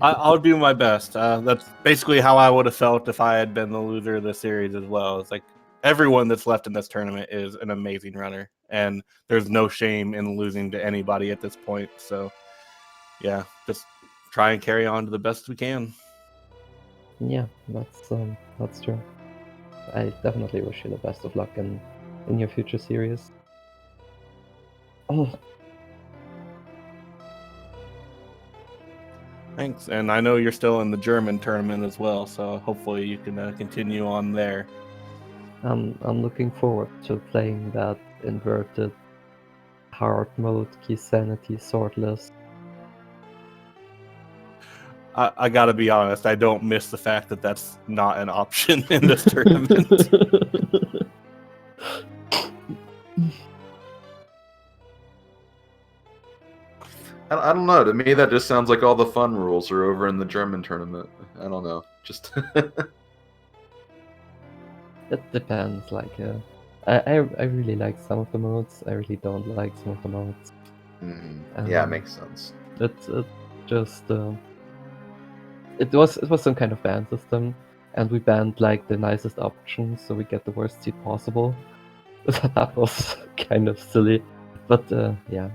I'll do my best. That's basically how I would have felt if I had been the loser of the series as well. It's like everyone that's left in this tournament is an amazing runner, and there's no shame in losing to anybody at this point. So, yeah, just try and carry on to the best we can.
Yeah, that's true. I definitely wish you the best of luck in your future series. Oh,
Thanks, and I know you're still in the German tournament as well, so hopefully you can continue on there.
I'm looking forward to playing that inverted hard mode key sanity swordless.
I gotta be honest, I don't miss the fact that that's not an option in this tournament.
I don't know. To me, that just sounds like all the fun rules are over in the German tournament. I don't know. Just
It depends. Like, I really like some of the modes. I really don't like some of the modes.
Yeah, it makes sense.
It just it was some kind of ban system, and we banned like the nicest options, so we get the worst seed possible. That was kind of silly, but yeah.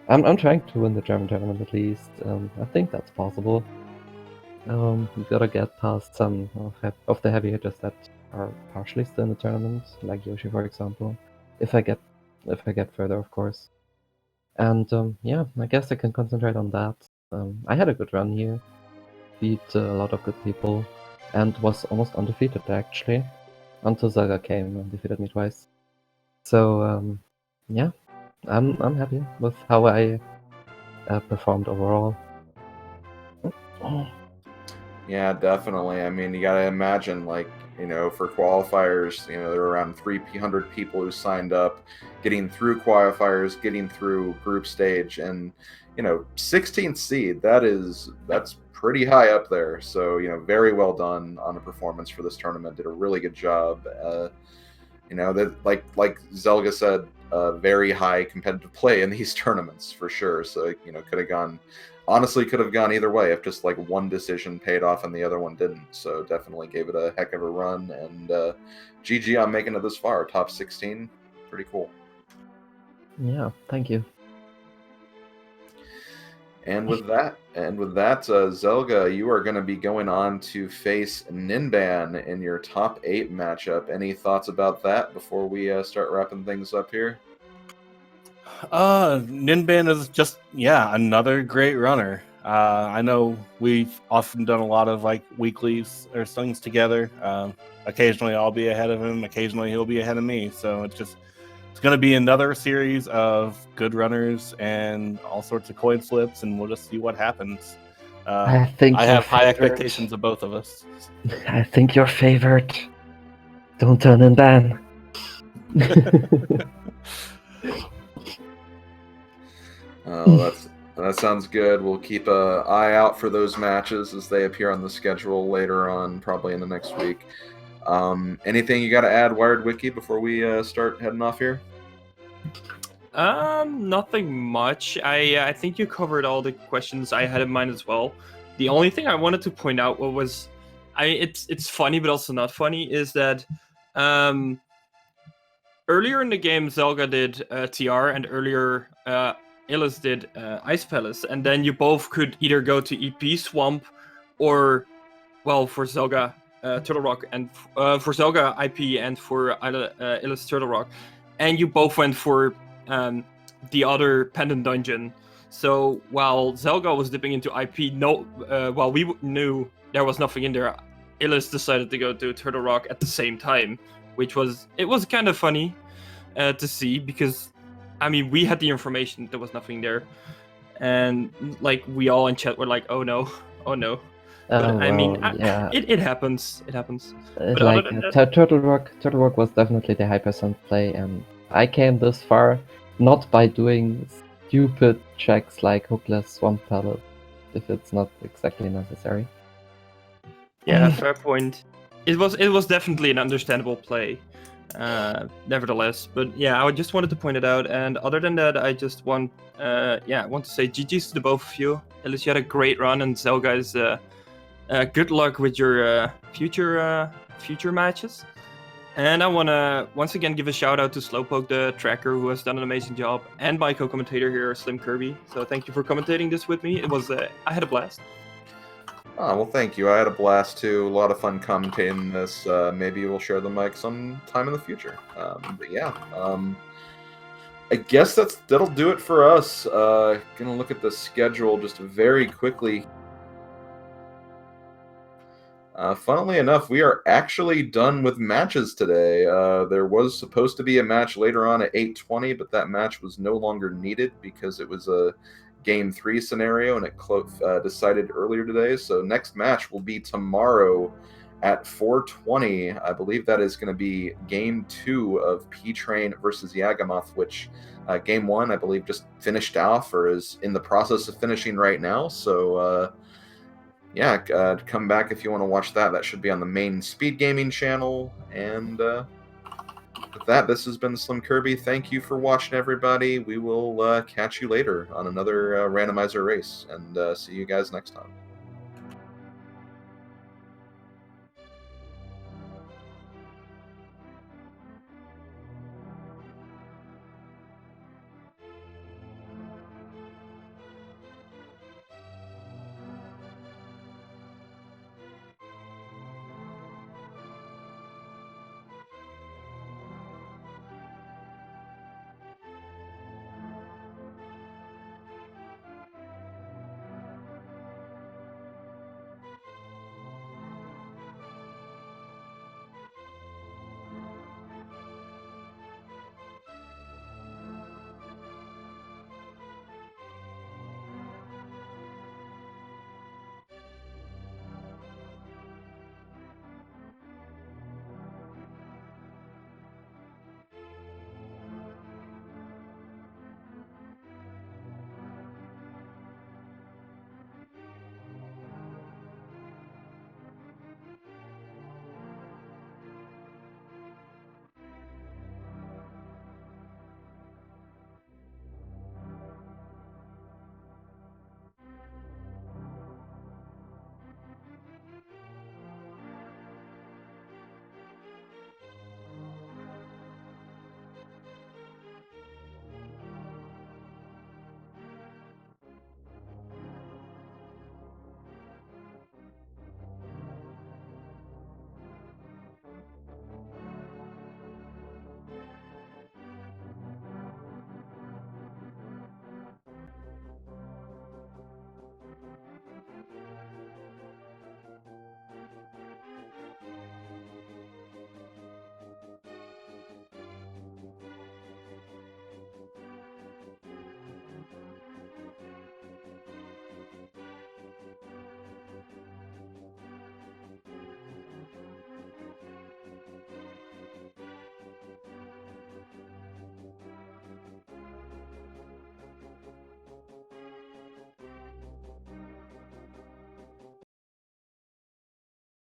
I'm trying to win the German tournament at least. I think that's possible. We gotta get past some of the heavy hitters that are partially still in the tournament, like Yoshi, for example. If I get further, of course. And yeah, I guess I can concentrate on that. I had a good run here, beat a lot of good people, and was almost undefeated actually, until Zelda came and defeated me twice. So yeah, I'm happy with how I performed overall.
Yeah, definitely. I mean, you got to imagine, like, for qualifiers, there are around 300 people who signed up, getting through qualifiers, getting through group stage, and 16th seed. That's pretty high up there. So very well done on the performance for this tournament. Did a really good job. That like Zelga said, very high competitive play in these tournaments for sure. So could have gone. Honestly, could have gone either way if just like one decision paid off and the other one didn't. So definitely gave it a heck of a run. And GG on making it this far. Top 16. Pretty cool.
Yeah, thank you.
And with that, Zelga, you are going to be going on to face Ninban in your top 8 matchup. Any thoughts about that before we start wrapping things up here?
Ninban is just another great runner. I know we've often done a lot of like weeklies or things together. Occasionally I'll be ahead of him, occasionally he'll be ahead of me. So it's going to be another series of good runners and all sorts of coin flips, and we'll just see what happens.
I think
I
your
have high
favorite-
expectations of both of us.
I think your favorite. Don't turn and ban.
Oh, that sounds good. We'll keep an eye out for those matches as they appear on the schedule later on, probably in the next week. Anything you got to add, Wired Wiki, before we start heading off here?
Nothing much. I think you covered all the questions I had in mind as well. The only thing I wanted to point out was, it's funny but also not funny, is that earlier in the game Zelda did TR, and earlier Illus did Ice Palace, and then you both could either go to EP Swamp or, well, for Zelda Turtle Rock, and for Zelda IP and for Illus Turtle Rock, and you both went for the other pendant dungeon. So while Zelda was dipping into IP, while we knew there was nothing in there, Illus decided to go to Turtle Rock at the same time, which was kind of funny to see, because I mean, we had the information, there was nothing there, and like we all in chat were like, oh no. But I mean,
yeah.
it happens. It happens. But
Like
other than that-
Turtle Rock was definitely the high percent play, and I came this far not by doing stupid checks like hookless swamp palace, if it's not exactly necessary.
Yeah, fair point. It was definitely an understandable play, nevertheless. But yeah, I just wanted to point it out. And other than that, I just want to say GG's to the both of you. Illus, you had a great run, and Zel guys, good luck with your future matches. And I want to once again give a shout out to Slowpoke the Tracker, who has done an amazing job, and my co-commentator here, Slim Kirby. So thank you for commentating this with me. It was I had a blast.
Oh, well, thank you. I had a blast, too. A lot of fun commentating this. Maybe we'll share the mic sometime in the future. But yeah, I guess that'll do it for us. Gonna look at the schedule just very quickly. Funnily enough, we are actually done with matches today. There was supposed to be a match later on at 8:20, but that match was no longer needed because it was a Game 3 scenario, and it decided earlier today. So next match will be tomorrow at 4:20. I believe that is going to be Game 2 of P-Train versus Yagamoth, which Game 1, I believe, just finished off or is in the process of finishing right now. So yeah, come back if you want to watch that. That should be on the main Speed Gaming channel. And with that, this has been Slim Kirby. Thank you for watching, everybody. We will catch you later on another randomizer race, and see you guys next time.